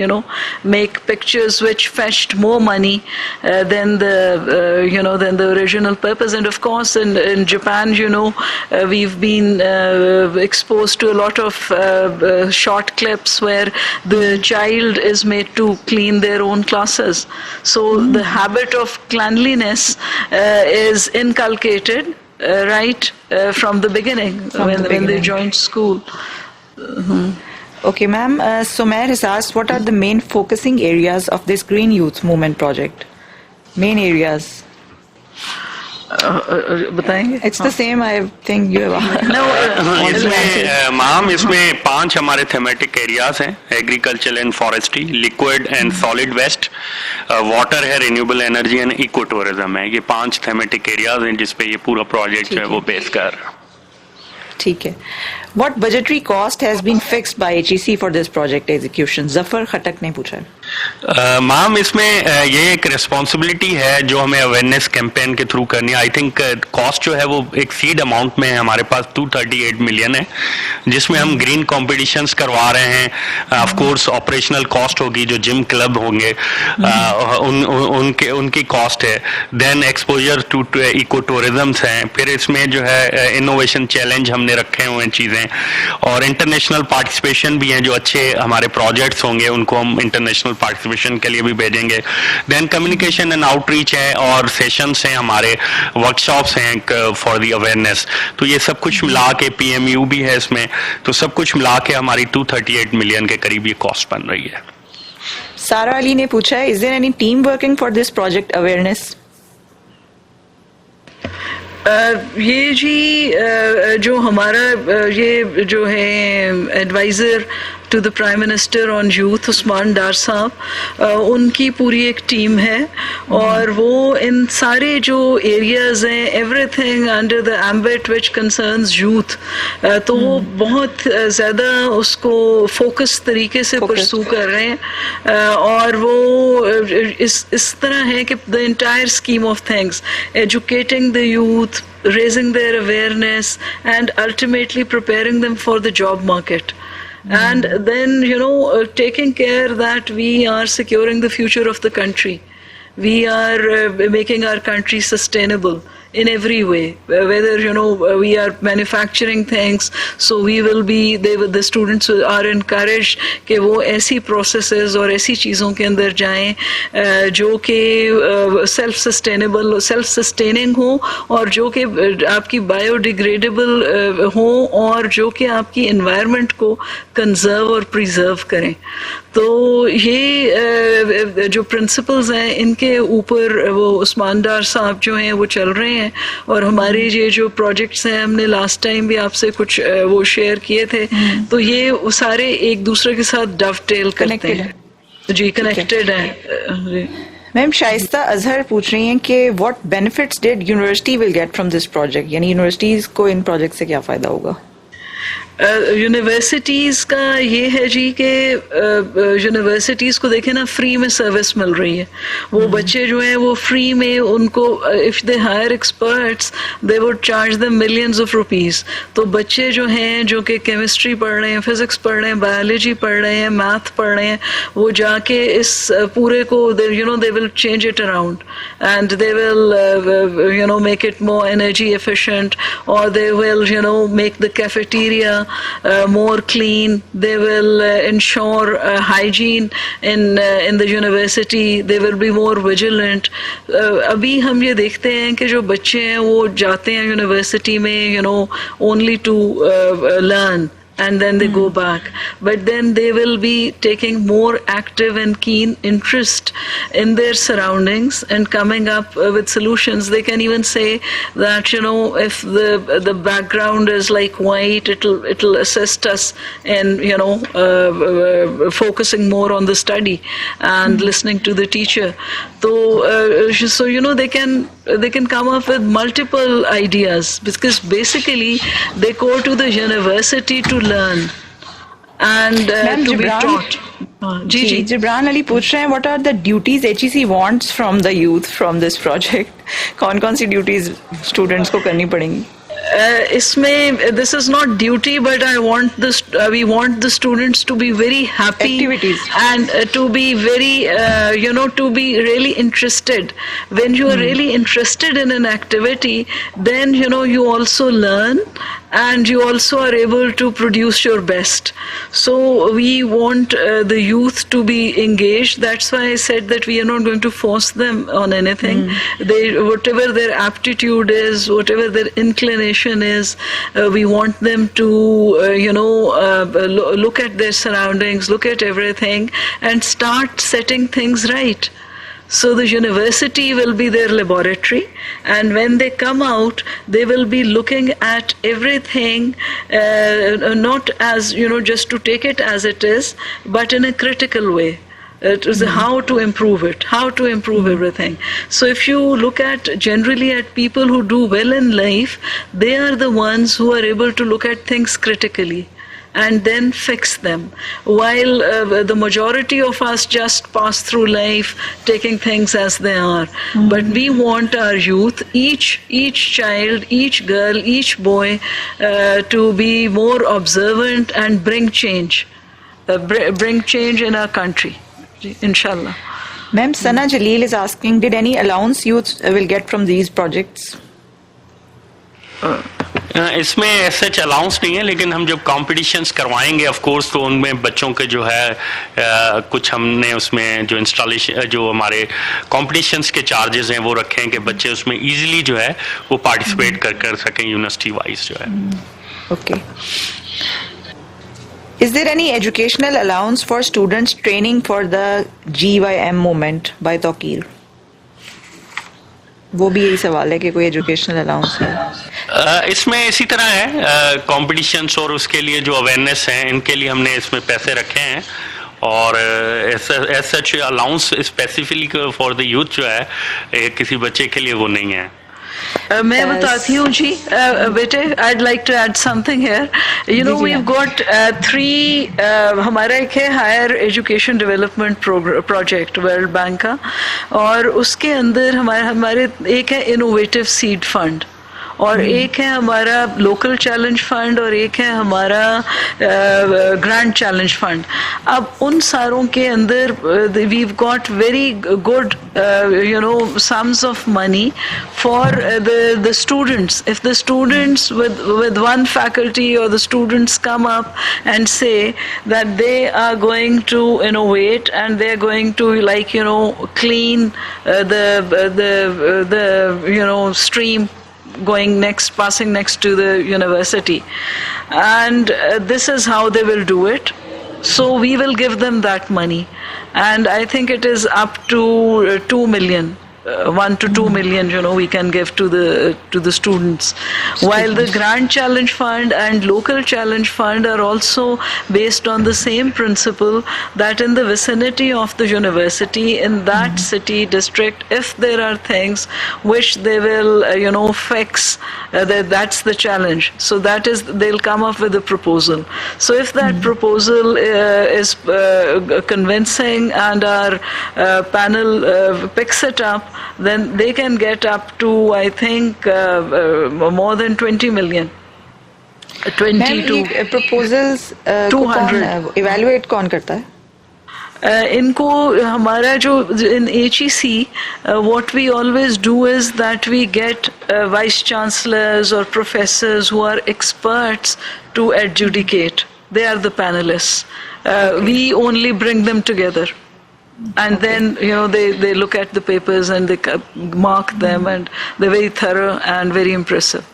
make pictures, which fetched more money than the original purpose. And of course, in Japan, we've been exposed to a lot of short clips where the child is made to clean their own classes. So the habit of cleanliness is inculcated right from the beginning, when they join school. Okay, ma'am. Sohail has asked, what are the main focusing areas of this Green Youth Movement project? Main areas. बताएंगे? It's the same, I think you have. No, इसमें 5 हमारे thematic areas हैं: agriculture and forestry, liquid and solid waste, water है, renewable energy and eco tourism है. ये 5 thematic areas हैं जिसपे ये पूरा प्रोजेक्ट जो है वो बेस कर रहा है. ठीक है. What budgetary cost has been fixed by HEC for this project execution? Zafar खटक ने पूछा. मैम, इसमें ये एक रिस्पॉन्सिबिलिटी है जो हमें अवेयरनेस कैंपेन के थ्रू करनी है. आई थिंक कॉस्ट जो है वो एक सीड अमाउंट में है, हमारे पास 238 मिलियन है, जिसमें हम ग्रीन कॉम्पिटिशंस करवा रहे हैं. ऑफ कोर्स ऑपरेशनल कॉस्ट होगी, जो जिम क्लब होंगे उनकी कॉस्ट है. Then exposure to eco tourism हैं. फिर इसमें जो है इनोवेशन चैलेंज हमने रखे हुए हैं चीज़ें, हैं, और इंटरनेशनल पार्टिसिपेशन भी हैं, जो अच्छे हमारे प्रोजेक्ट्स होंगे उनको हम इंटरनेशनल पार्टिसिपेशन के लिए भी भेजेंगे। देन कम्युनिकेशन एंड आउटरीच है, और सेशंस हैं हमारे, वर्कशॉप्स हैं फॉर द अवेयरनेस। तो ये सब कुछ मिला के, PMU भी है इसमें, तो सब कुछ मिला के हमारी 238 मिलियन के करीब ये कॉस्ट बन रही है। सारा अली ने पूछा है, is there any team working for this project awareness? ये जी जो हमारा ये जो है advisor to the prime minister on youth Usman Dar साहब, उनकी पूरी एक टीम है, और वो इन सारे जो एरियाज हैं, everything under the ambit which concerns youth, तो वो बहुत ज़्यादा उसको फोकस तरीके से परसू कर रहे हैं। और वो इस तरह है कि the entire scheme of things, educating the youth, raising their awareness, and ultimately preparing them for the job market. And then, taking care that we are securing the future of the country. We are making our country sustainable in every way, whether we are manufacturing things, so we will be, the students are encouraged कि वो ऐसी processes और ऐसी चीज़ों के अंदर जाएं जो कि self sustaining हो, और जो कि आपकी biodegradable हो, और जो कि आपकी environment को conserve और preserve करें। तो ये जो principles हैं, इनके ऊपर वो उस्मान डार साहब जो हैं वो चल रहे हैं, और हमारे ये जो प्रोजेक्ट्स हैं, हमने लास्ट टाइम भी आपसे कुछ वो शेयर किए थे, तो ये सारे एक दूसरे के साथ डवटेल करते हैं जी, कनेक्टेड हैं। मैम शाइस्ता अजहर पूछ रही हैं कि what benefits did university will get from this project, यानी यूनिवर्सिटीज को इन प्रोजेक्ट से क्या फायदा होगा? यूनिवर्सिटीज़ का ये है जी कि यूनिवर्सिटीज़ को देखें ना, फ्री में सर्विस मिल रही है। वो बच्चे जो हैं वो फ्री में, उनको if they hire experts they would charge them millions of rupees. तो बच्चे जो हैं जो कि केमिस्ट्री पढ़ रहे हैं, फिजिक्स पढ़ रहे हैं, बायोलॉजी पढ़ रहे हैं, मैथ पढ़ रहे हैं, वो जाके इस पूरे को they will change it around, and they will make it more energy efficient, और they will make the cafeteria more clean. They will ensure hygiene in the university. They will be more vigilant. अभी हम ये देखते हैं कि जो बच्चे हैं वो जाते हैं यूनिवर्सिटी में only to learn, and then they go back, but then they will be taking more active and keen interest in their surroundings and coming up with solutions. They can even say that if the background is like white, it'll assist us in focusing more on the study and listening to the teacher. So they can come up with multiple ideas, because basically they go to the university to learn and to be taught. जी जिब्रान अली पूछ रहे हैं, what are the duties HEC wants from the youth from this project? कौन सी duties students को करनी पड़ेंगी? इसमें this is not duty, but we want the students to be very happy activities, and to be very to be really interested. When you are really interested in an activity, then you also learn, and you also are able to produce your best. So we want the youth to be engaged. That's why I said that we are not going to force them on anything. Whatever their aptitude is, whatever their inclination is, we want them to look at their surroundings, look at everything, and start setting things right. So the university will be their laboratory, and when they come out, they will be looking at everything, not as just to take it as it is, but in a critical way. It is how to improve it, how to improve everything. So if you look at generally at people who do well in life, they are the ones who are able to look at things critically and then fix them, while the majority of us just pass through life taking things as they are. But we want our youth, each child, each girl, each boy, to be more observant and bring change in our country, inshallah. Ma'am, Sana Jaleel is asking, did any allowance youth will get from these projects? इसमें ऐसे allowance नहीं है, लेकिन हम जब competitions करवाएंगे of course तो उनमें बच्चों के जो है कुछ हमने उसमें जो इंस्टॉलेशन जो हमारे कॉम्पिटिशन्स के चार्जेस हैं वो रखे हैं कि बच्चे उसमें इजीली जो है वो पार्टिसिपेट कर सकें यूनिवर्सिटी वाइज जो है. Okay. Is there any educational allowance for students training for the GYM movement by Tawqir? वो भी यही सवाल है कि कोई एजुकेशनल अलाउंस है. इसमें इसी तरह है कॉम्पिटिशन्स और उसके लिए जो अवेयरनेस है इनके लिए हमने इसमें पैसे रखे हैं, और as such allowance specifically for the youth जो है किसी बच्चे के लिए वो नहीं है. मैं बताती हूँ जी बेटे, I'd like to add something here. You know, we've got three, हमारा एक है higher education development project World Bank का, और उसके अंदर हमारे एक है इनोवेटिव सीड फंड, और एक है हमारा लोकल चैलेंज फंड, और एक है हमारा ग्रैंड चैलेंज फंड. अब उन सारों के अंदर we've got very good sums of money for the students. If the students with one faculty or the students come up and say that they are going to innovate and they are going to clean the stream passing next to the university, and this is how they will do it. So we will give them that money, and I think it is up to 2 million. 1 to 2 million, we can give to the students. While the Grand Challenge Fund and Local Challenge Fund are also based on the same principle, that in the vicinity of the university, in that city district, if there are things which they will, fix, that's the challenge. So that is, they'll come up with a proposal. So if that proposal is convincing and our panel picks it up, then they can get up to, I think, more than 20 million. 20 to proposals 200. Evaluate कौन करता है? इनको हमारा जो in HEC, what we always do is that we get vice chancellors or professors who are experts to adjudicate. They are the panelists. We only bring them together. And then, they look at the papers and they mark them, and they're very thorough and very impressive.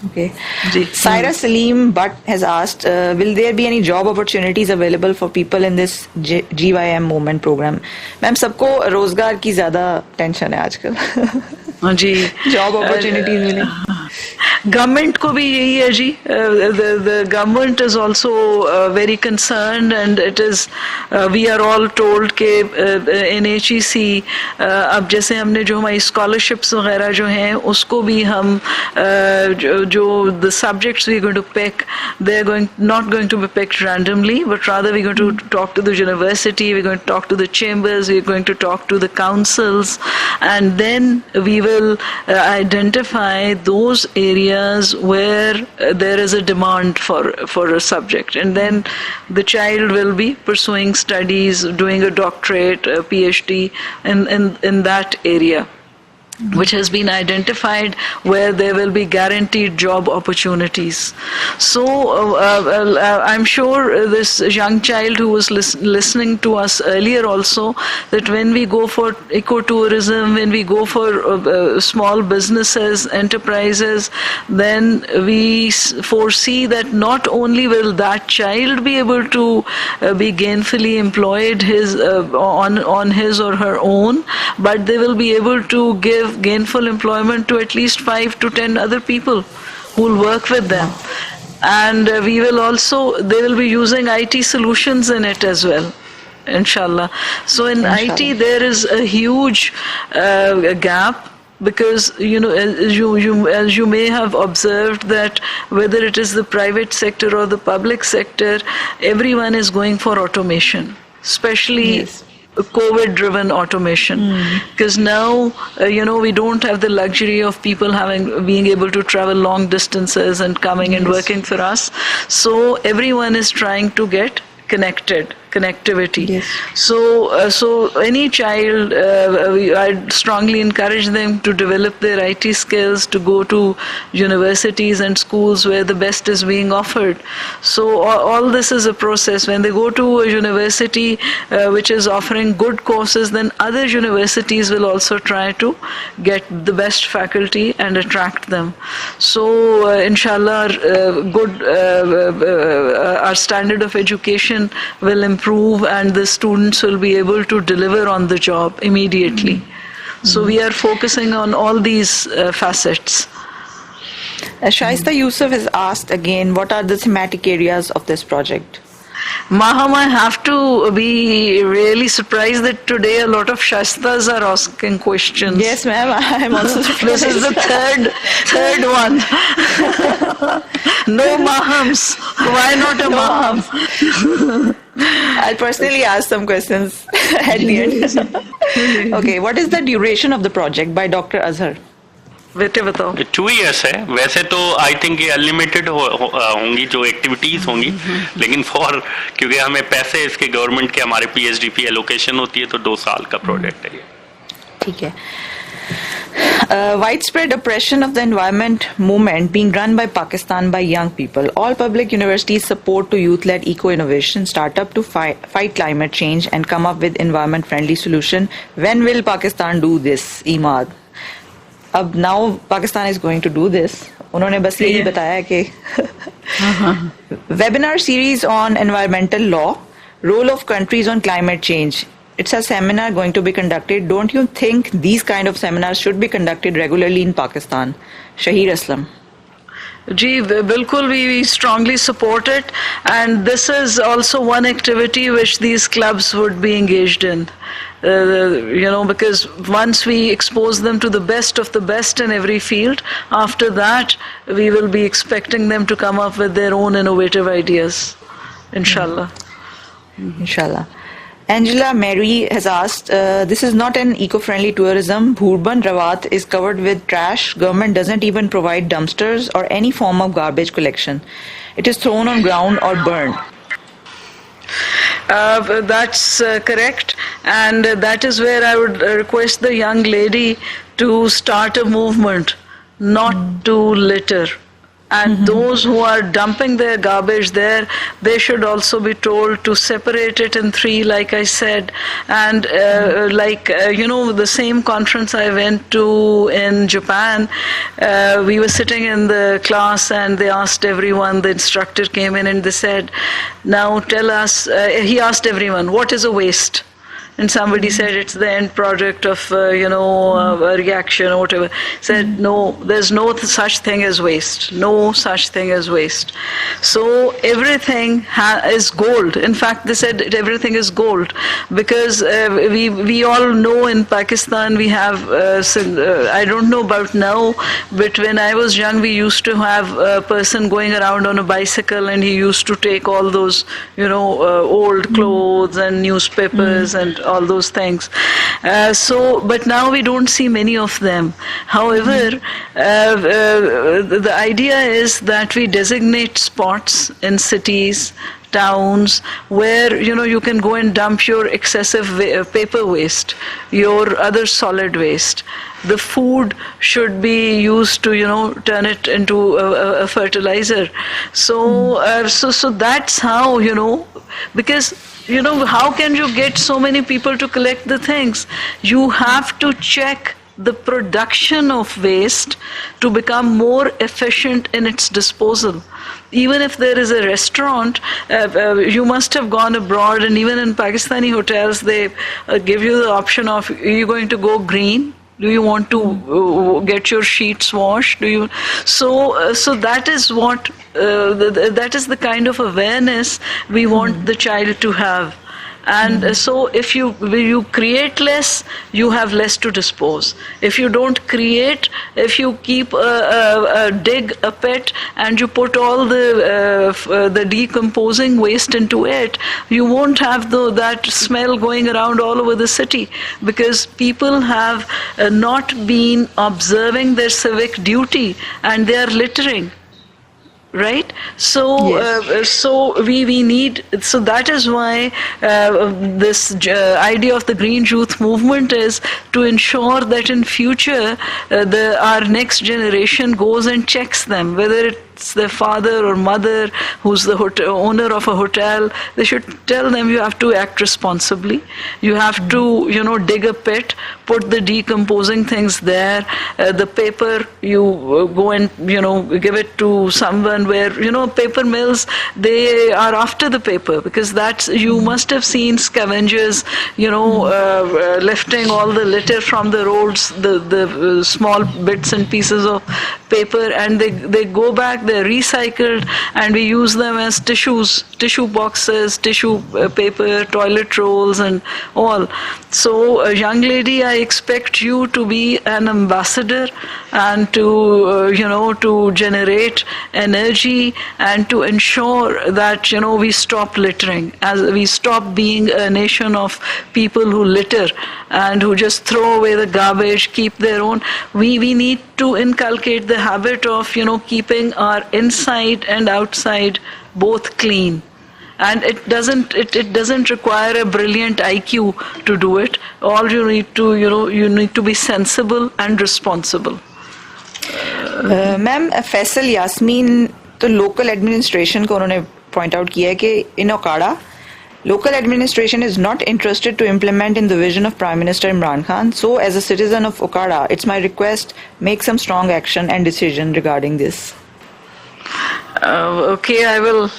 Okay. Saira Salim Butt has asked, will there be any job opportunities available for people in this GYM movement program? Ma'am, सबको रोजगार की ज़्यादा tension है आजकल. जी. Job opportunities मिले. Government को भी यही है जी. The government is also very concerned, and it is we are all told कि in HEC अब जैसे हमने जो हमारी scholarships वगैरह जो हैं उसको भी हम जो the subjects we are going to pick, they are not going to be picked randomly, but rather we are going to talk to the university, we are going to talk to the chambers, we are going to talk to the councils, and then we will identify those areas where there is a demand for a subject, and then the child will be pursuing studies, doing a doctorate, a PhD in that area, which has been identified where there will be guaranteed job opportunities. So I'm sure this young child who was listening to us earlier also, that when we go for ecotourism, when we go for small businesses, enterprises, then we foresee that not only will that child be able to be gainfully employed on his or her own, but they will be able to give gainful employment to at least 5 to 10 other people who will work with them. And we will also, they will be using IT solutions in it as well, inshallah. So in IT there is a huge gap, because as you may have observed that whether it is the private sector or the public sector, everyone is going for automation, especially COVID-driven automation, because now we don't have the luxury of people being able to travel long distances and coming and working for us. So everyone is trying to get connected connectivity. Yes. So any child, I strongly encourage them to develop their IT skills, to go to universities and schools where the best is being offered. So all this is a process. When they go to a university which is offering good courses, then other universities will also try to get the best faculty and attract them. So inshallah, our standard of education will improve and the students will be able to deliver on the job immediately. So we are focusing on all these facets. Shaista Yusuf has asked again, what are the thematic areas of this project? Maham, I have to be really surprised that today a lot of Shaistas are asking questions. Yes, ma'am, I'm also surprised. This is the third one. No Mahams. Why not a Maham? I'll personally ask some questions at the end. Okay, what is the duration of the project by Dr. Azhar? बेटे बताओ. 2 years है. वैसे तो I think ये unlimited होंगी जो activities होंगी, लेकिन क्योंकि हमें पैसे इसके गवर्नमेंट के हमारे PSDP एलोकेशन होती है, तो 2 साल का प्रोजेक्ट है ये. ठीक है. Widespread oppression of the environment movement being run by Pakistan by young people. All public universities support to youth-led eco-innovation startup to fight climate change and come up with environment-friendly solution. When will Pakistan do this, Imad? अब now Pakistan is going to do this. उन्होंने बस यही बताया कि webinar series on environmental law, role of countries on climate change. It's a seminar going to be conducted. Don't you think these kind of seminars should be conducted regularly in Pakistan? Shahir Aslam. Ji, bilkul, we strongly support it, and this is also one activity which these clubs would be engaged in. Because once we expose them to the best of the best in every field, after that we will be expecting them to come up with their own innovative ideas, inshallah. Inshallah. Angela Mary has asked, this is not an eco-friendly tourism. Bhurban Rawat is covered with trash. Government doesn't even provide dumpsters or any form of garbage collection. It is thrown on ground or burned. That's correct, and that is where I would request the young lady to start a movement, not to litter. And those who are dumping their garbage there, they should also be told to separate it in 3, like I said. And the same conference I went to in Japan, we were sitting in the class and they asked everyone, the instructor came in and they said, now tell us, he asked everyone, what is a waste? And somebody said it's the end product of, a reaction or whatever. Said, no, there's no such thing as waste. No such thing as waste. So everything is gold. In fact, they said everything is gold. Because we all know in Pakistan we have, I don't know about now, but when I was young we used to have a person going around on a bicycle and he used to take all those, old clothes and newspapers and all those things. But now we don't see many of them. However, the idea is that we designate spots in cities, towns, where you can go and dump your excessive paper waste, your other solid waste. The food should be used to turn it into a fertilizer. So that's how because how can you get so many people to collect the things? You have to check the production of waste to become more efficient in its disposal. Even if there is a restaurant, you must have gone abroad, and even in Pakistani hotels, they give you the option of, are you going to go green? Do you want to get your sheets washed? So that is what that is the kind of awareness we want the child to have. And so if you create less, you have less to dispose. If you don't create, if you keep dig a pit and you put all the decomposing waste into it, you won't have that smell going around all over the city, because people have not been observing their civic duty and they are littering. right? So Yes. we need, so that is why this idea of the green youth movement is to ensure that in future our next generation goes and checks them, whether it's their father or mother who's the owner of a hotel. They should tell them, you have to act responsibly, you have to dig a pit, put the decomposing things there, the paper you go and give it to someone where paper mills, they are after the paper, because that's, you must have seen scavengers lifting all the litter from the roads, the small bits and pieces of paper, and they go back, they're recycled, and we use them as tissue boxes, tissue paper, toilet rolls, and all. So a young lady, I expect you to be an ambassador, and to to generate energy, and to ensure that we stop littering, as we stop being a nation of people who litter and who just throw away the garbage, keep their own. We need to inculcate the habit of keeping our inside and outside both clean. And it doesn't require a brilliant IQ to do it. All you need to you need to be sensible and responsible. Ma'am Faisal Yasmeen तो local administration को उन्होंने point out किया है कि इन Okara local administration is not interested to implement in the vision of Prime Minister Imran Khan. So as a citizen of Okada, it's my request, make some strong action and decision regarding this. Okay, I will.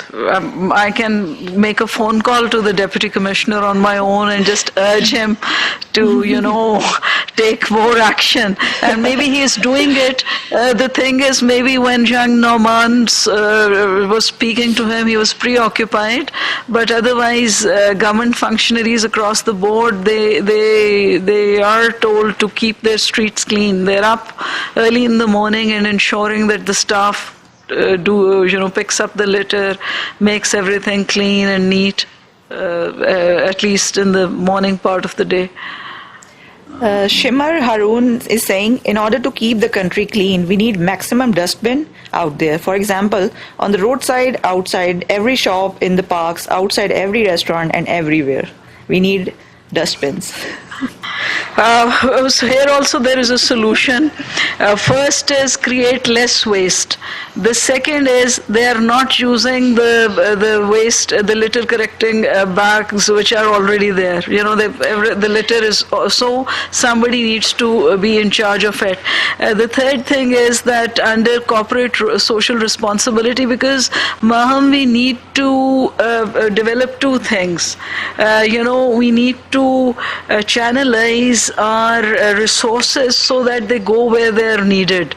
I can make a phone call to the deputy commissioner on my own and just urge him to, take more action. And maybe he is doing it. The thing is, maybe when Jang Nauman was speaking to him, he was preoccupied. But otherwise, government functionaries across the board, they are told to keep their streets clean. They're up early in the morning and ensuring that the staff picks up the litter, makes everything clean and neat, at least in the morning part of the day. Shimar Haroon is saying, in order to keep the country clean, we need maximum dustbin out there. For example, on the roadside, outside every shop, in the parks, outside every restaurant, and everywhere. We need dustbins. So here also there is a solution. First is create less waste. The second is they are not using the waste, the litter correcting bags which are already there. The litter is, so somebody needs to be in charge of it. The third thing is that under corporate social responsibility, because Maham, we need to develop two things. We need to channelize our resources so that they go where they're needed.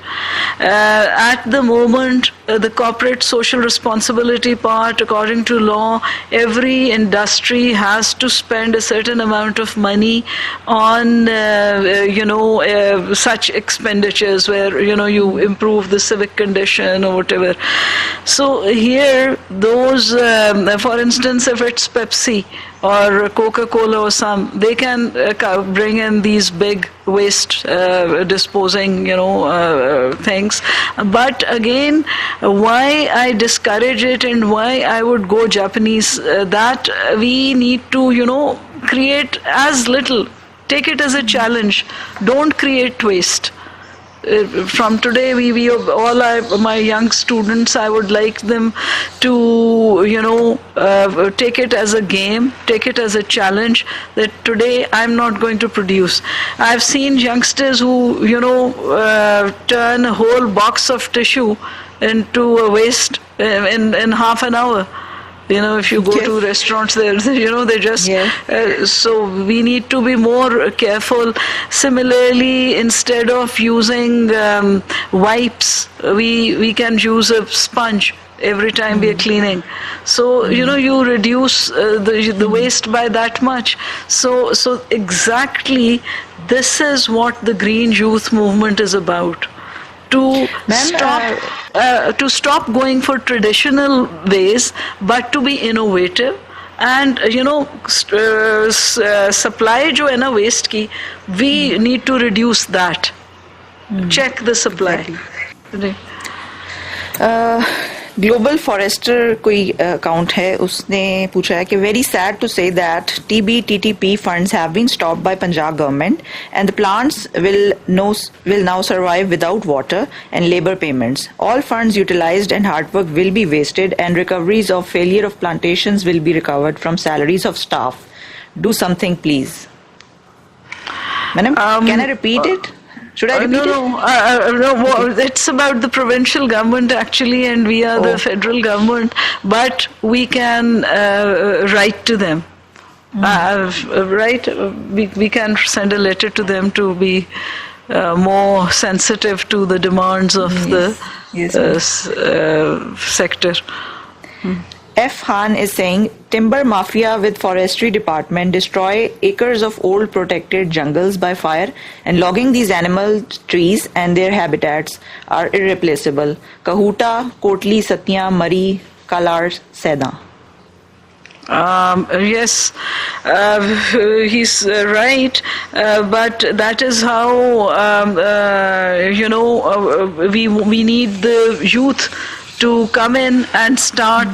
At the moment, the corporate social responsibility part, according to law, every industry has to spend a certain amount of money on such expenditures where you improve the civic condition or whatever. So here, those, for instance, if it's Pepsi or Coca-Cola or some, they can bring in these big waste disposing things. But again, why I discourage it and why I would go Japanese, that we need to create as little, take it as a challenge, don't create waste. From today, my young students, I would like them to, take it as a game, take it as a challenge, that today I'm not going to produce. I've seen youngsters who, turn a whole box of tissue into a waste in half an hour. If you go to restaurants, they just, so we need to be more careful. Similarly, instead of using wipes, we can use a sponge every time we are cleaning. So, you reduce the waste by that much. So exactly, this is what the Green Youth Movement is about. To stop going for traditional ways, but to be innovative. And supply jo hai na waste ki, we need to reduce that. Check the supply. Global forester कोई account है, उसने पूछा है कि very sad to say that TBTTP funds have been stopped by Punjab government and the plants will now survive without water and labor payments. All funds utilized and hard work will be wasted and recoveries of failure of plantations will be recovered from salaries of staff. Do something please. Madam, can I repeat it? Should I repeat it? No, it's about the provincial government actually, and we are the federal government, but we can write to them. Right? We can send a letter to them to be more sensitive to the demands of the sector. F. Khan is saying, timber mafia with forestry department destroy acres of old protected jungles by fire, and logging these animal trees and their habitats are irreplaceable. Kahuta, Kotli, Satya, Mari, Kalar, Seda. Yes, he's right, but that is how we need the youth to come in and start,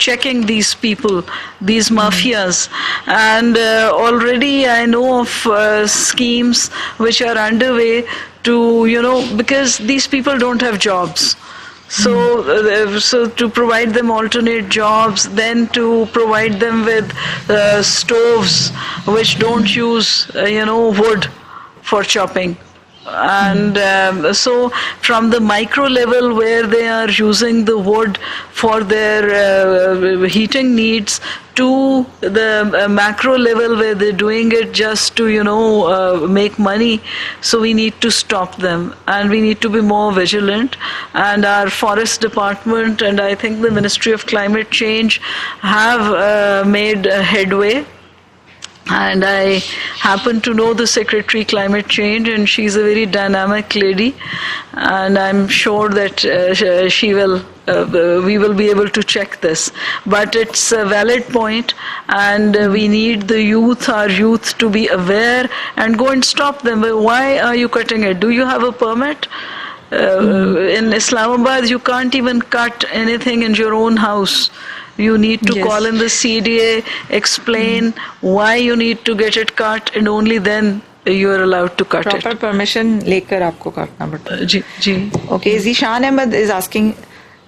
checking these people, these mafias. And already I know of schemes which are underway to, because these people don't have jobs. So to provide them alternate jobs, then to provide them with stoves which don't use, wood for chopping. And so from the micro level where they are using the wood for their heating needs to the macro level where they're doing it just to make money, so we need to stop them and we need to be more vigilant. And our forest department and I think the Ministry of Climate Change have made headway. And I happen to know the Secretary Climate Change, and she's a very dynamic lady, and I'm sure that we will be able to check this. But it's a valid point, and we need the youth, our youth, to be aware and go and stop them. Why are you cutting it? Do you have a permit? In Islamabad, you can't even cut anything in your own house. You need to call in the CDA, explain why you need to get it cut, and only then you are allowed to cut it. Proper permission लेकर आपको काटना पड़ता है. जी. Okay, Zishan Ahmed is asking,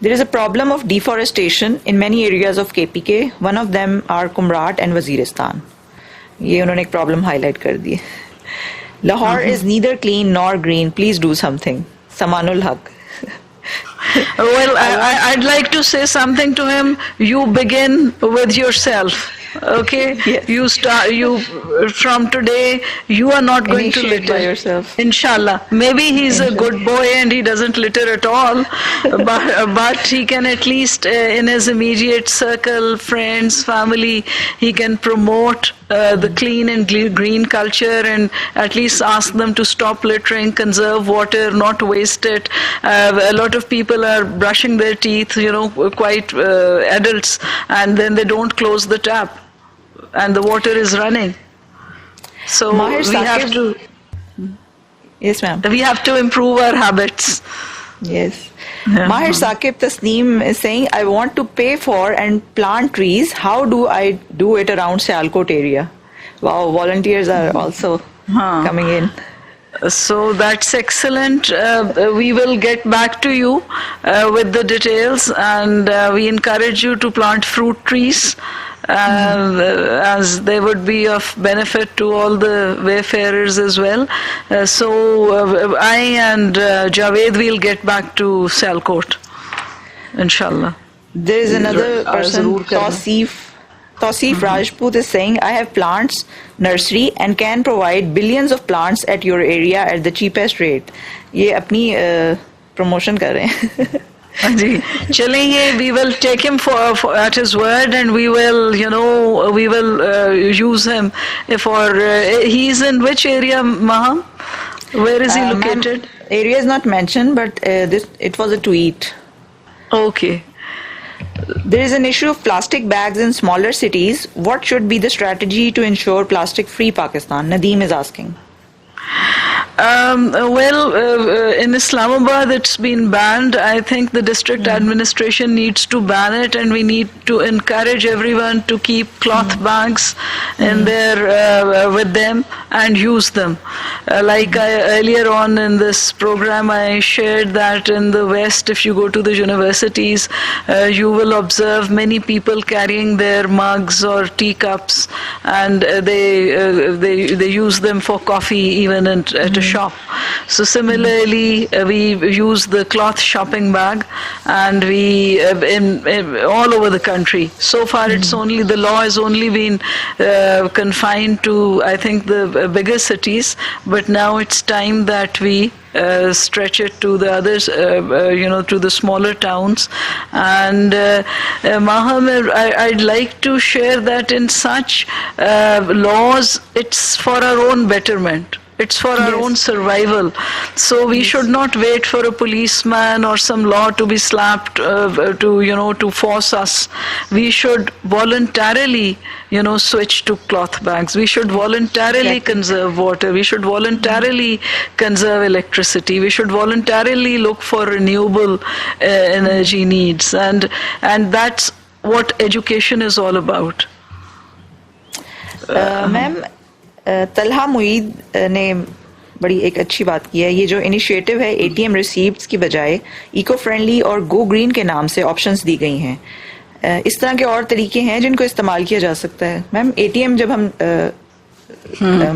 there is a problem of deforestation in many areas of KPK. One of them are Kumrat and Waziristan. ये उन्होंने एक problem highlight कर दी. Lahore is neither clean nor green. Please do something. Samanul Haq. Well, I'd like to say something to him. You begin with yourself. Okay, yes. You from today you are not going to litter by yourself. Inshallah. Maybe he's a good boy and he doesn't litter at all, but he can at least in his immediate circle, friends, family, he can promote the clean and green culture and at least ask them to stop littering, conserve water, not waste it. A lot of people are brushing their teeth, quite adults, and then they don't close the tap and the water is running. So Yes, ma'am. We have to improve our habits. Yes. Mahir Saqib Tasneem is saying, I want to pay for and plant trees. How do I do it around Sialkot area? Wow, volunteers are also coming in. So that's excellent. We will get back to you with the details, and we encourage you to plant fruit trees. As they would be of benefit to all the wayfarers as well. So I and Javed will get back to Sialkot, inshallah. There is another person, Tausif Rajput is saying, I have plants nursery and can provide billions of plants at your area at the cheapest rate. ये अपनी promotion कर रहे हैं. Chaliye, we will take him for at his word, and we will, we will use him for. He's in which area, Maham? Where is he located? Area is not mentioned, but it was a tweet. Okay. There is an issue of plastic bags in smaller cities. What should be the strategy to ensure plastic-free Pakistan? Nadeem is asking. In Islamabad it's been banned. I think the district administration needs to ban it, and we need to encourage everyone to keep cloth bags in their with them and use them. Earlier on in this program, I shared that in the West, if you go to the universities, you will observe many people carrying their mugs or teacups, and they use them for coffee even at a shop. So similarly, we use the cloth shopping bag, and we in all over the country. So far, the law has only been confined to, I think, the bigger cities, but now it's time that we stretch it to the others, to the smaller towns. And Maha, I'd like to share that in such laws, it's for our own betterment. It's for our own survival. So we should not wait for a policeman or some law to be slapped to force us. We should voluntarily, switch to cloth bags. We should voluntarily conserve water. We should voluntarily conserve electricity. We should voluntarily look for renewable energy needs. And that's what education is all about. Ma'am, Talha Moeed ने बड़ी एक अच्छी बात की है. ये जो initiative है एटीएम रिसीप्ट्स की बजाय इको फ्रेंडली और गो ग्रीन के नाम से ऑप्शंस दी गई हैं. इस तरह के और तरीके हैं जिनको इस्तेमाल किया जा सकता है. मैम, एटीएम जब हम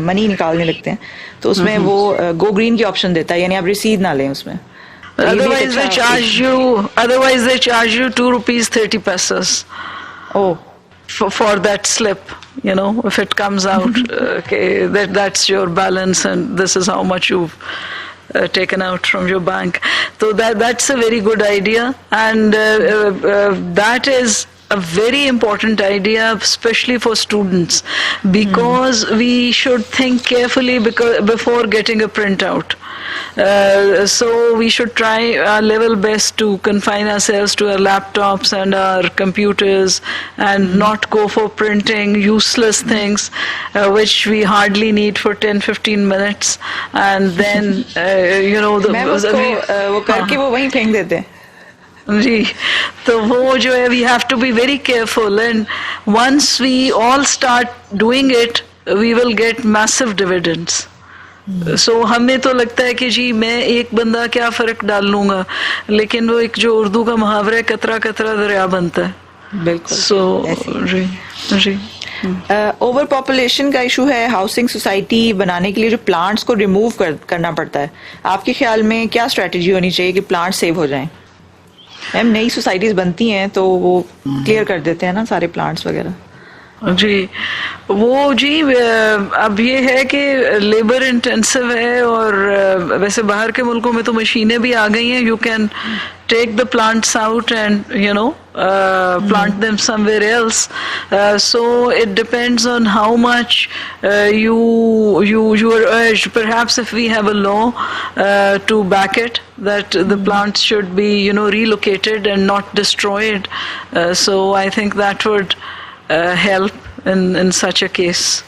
मनी निकालने लगते हैं तो उसमें वो गो ग्रीन की ऑप्शन देता है, यानी आप रसीद ना लें उसमें. Otherwise they charge you 2 rupees 30 paise. Oh. For that slip, if it comes out, okay, that's your balance, and this is how much you've taken out from your bank. So that's a very good idea, and that is a very important idea, especially for students, because we should think carefully before getting a printout. So we should try our level best to confine ourselves to our laptops and our computers and not go for printing useless things which we hardly need for 10-15 minutes, and then वो करके वो वहीं फेंक देते हैं. जी, तो वो जो है, we have to be very careful, and once we all start doing it, we will get massive dividends. So हमें तो लगता है कि जी मैं एक बंदा क्या फर्क डाल लूंगा, लेकिन वो एक जो उर्दू का मुहावरा है, कतरा कतरा दरिया बनता है. बिल्कुल. So जी. ओवर पॉपुलेशन का इशू है. हाउसिंग सोसाइटी बनाने के लिए जो प्लांट्स को रिमूव करना पड़ता है, आपके ख्याल में क्या स्ट्रेटजी होनी चाहिए कि प्लांट सेव हो जाएं? मैम, नई सोसाइटीज बनती हैं तो वो क्लियर कर देते हैं ना सारे प्लांट्स वगैरह. जी, वो जी अब ये है कि लेबर इंटेंसिव है, और वैसे बाहर के मुल्कों में तो मशीनें भी आ गई हैं. You can take the plants out and plant them somewhere else. So it depends on how much you are urged. Perhaps if we have a law to back it, that the plants should be relocated and not destroyed. So I think that would help in such a case.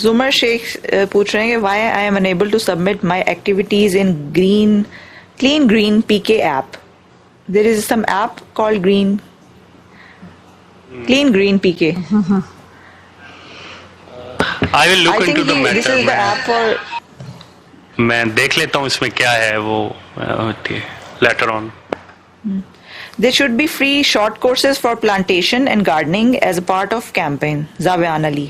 Zumar Sheikh पूछ रहे हैं कि why I am unable to submit my activities in Clean Green PK app. There is some app called Clean Green PK. I will look into the matter. This is the app for. मैं देख लेता हूँ इसमें क्या है वो later on. There should be free short courses for plantation and gardening as a part of campaign. Zawian Ali.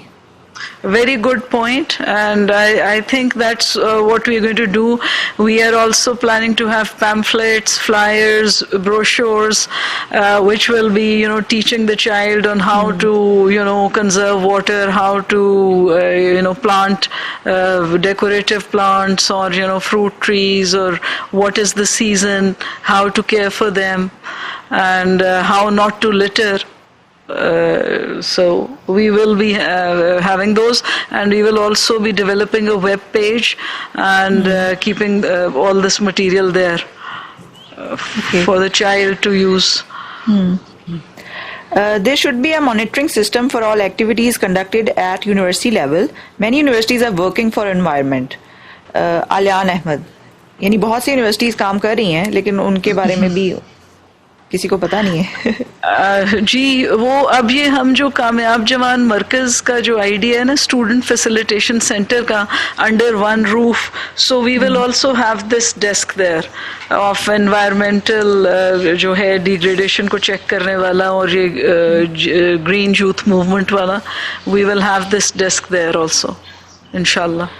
Very good point, and I think that's what we're going to do. We are also planning to have pamphlets, flyers, brochures, which will be, teaching the child on how to, conserve water, how to, plant decorative plants or, fruit trees, or what is the season, how to care for them, and how not to litter. So we will be having those, and we will also be developing a web page and keeping all this material there for the child to use. There should be a monitoring system for all activities conducted at university level. Many universities are working for environment. Aliyan Ahmad, यानी बहुत सी universities काम कर रही हैं लेकिन उनके बारे में भी किसी को पता नहीं है। जी, वो अब ये हम जो कामयाब जवान मरकज का जो आइडिया है ना, स्टूडेंट फैसिलिटेशन सेंटर का, under one roof, so we will also have this desk there of environmental जो है डिग्रेडेशन को चेक करने वाला और ये ग्रीन यूथ मूवमेंट वाला, we will have this desk there also इंशाल्लाह।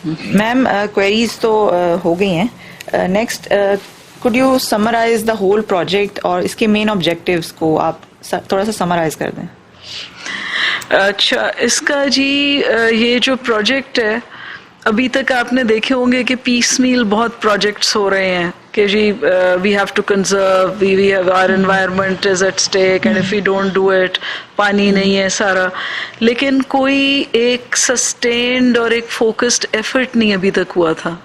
मैम, क्वेरीज तो हो गई हैं। Next, could you summarize the whole project और इसके मेन ऑब्जेक्टिव्स को आप थोड़ा सा समराइज कर दें? अच्छा, इसका जी ये जो प्रोजेक्ट है, अभी तक आपने देखे होंगे कि पीस मील बहुत प्रोजेक्ट्स हो रहे हैं कि जी we have to conserve, we have our environment is at stake and if we don't do it, पानी नहीं है सारा, लेकिन कोई एक सस्टेन्ड और एक फोकस्ड एफर्ट नहीं अभी तक हुआ था।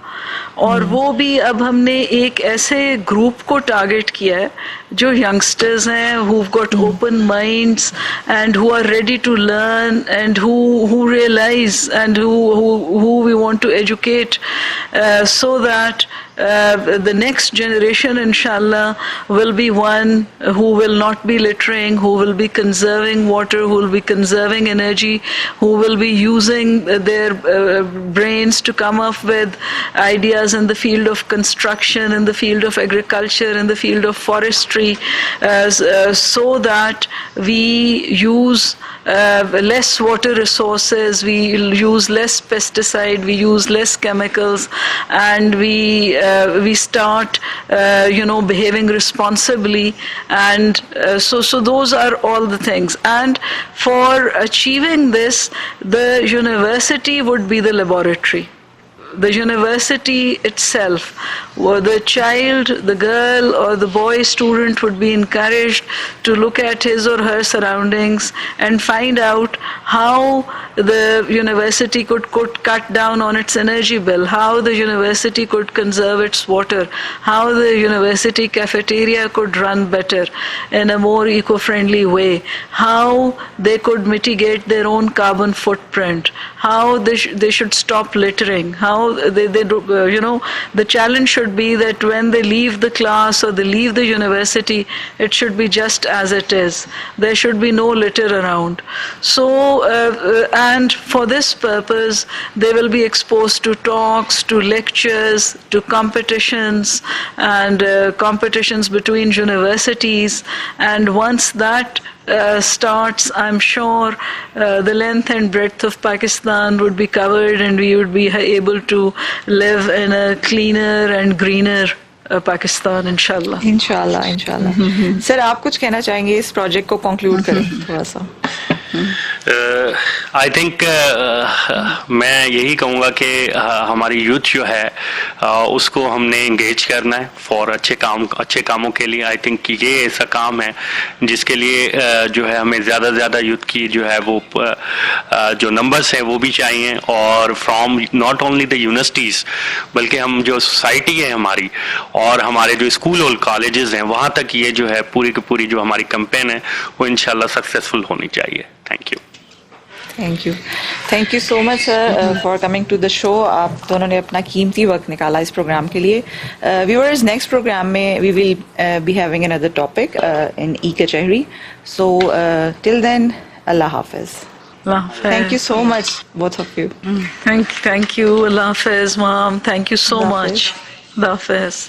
और वो भी अब हमने एक ऐसे ग्रुप को टारगेट किया है जो यंगस्टर्स हैं, who've got open minds and who are ready to learn and who realize and who we want to educate so that the next generation inshallah will be one who will not be littering, who will be conserving water, who will be conserving energy, who will be using their brains to come up with ideas in the field of construction, in the field of agriculture, in the field of forestry, so that we use less water resources, we use less pesticide, we use less chemicals, and we start behaving responsibly, and so those are all the things. And for achieving this, the university would be the laboratory. The university itself, where the child, the girl or the boy student would be encouraged to look at his or her surroundings and find out how the university could cut down on its energy bill, how the university could conserve its water, how the university cafeteria could run better in a more eco-friendly way, how they could mitigate their own carbon footprint, how they should stop littering, how the challenge should be that when they leave the class or they leave the university, it should be just as it is. There should be no litter around. So, and for this purpose, they will be exposed to talks, to lectures, to competitions, and competitions between universities. And once that starts, I'm sure the length and breadth of Pakistan would be covered and we would be able to live in a cleaner and greener Pakistan, inshallah. इंशाल्लाह। Sir, आप कुछ कहना चाहेंगे इस project को conclude करें थोड़ा सा? आई थिंक मैं यही कहूँगा कि हमारी यूथ जो है उसको हमने इंगेज करना है फॉर अच्छे कामों के लिए। आई थिंक ये ऐसा काम है जिसके लिए जो है हमें ज़्यादा से ज़्यादा यूथ की जो है वो जो नंबर्स हैं वो भी चाहिए, और from not only the universities बल्कि हम जो सोसाइटी है हमारी और हमारे जो स्कूल और कॉलेजेस हैं वहाँ तक ये जो है पूरी की पूरी जो हमारी कैंपेन है वो इंशाल्लाह सक्सेसफुल होनी चाहिए। Thank you. Thank you so much sir for coming to the show. आप दोनों ने अपना कीमती वक्त निकाला इस प्रोग्राम के लिए। व्यूअर्स, नेक्स्ट प्रोग्राम में we will be having another topic in e Kachehri. So till then, अल्लाह हाफिज। Thank you so much, both of you. Thank you. Allah Hafiz, Mom. Thank you so much. Allah Hafiz.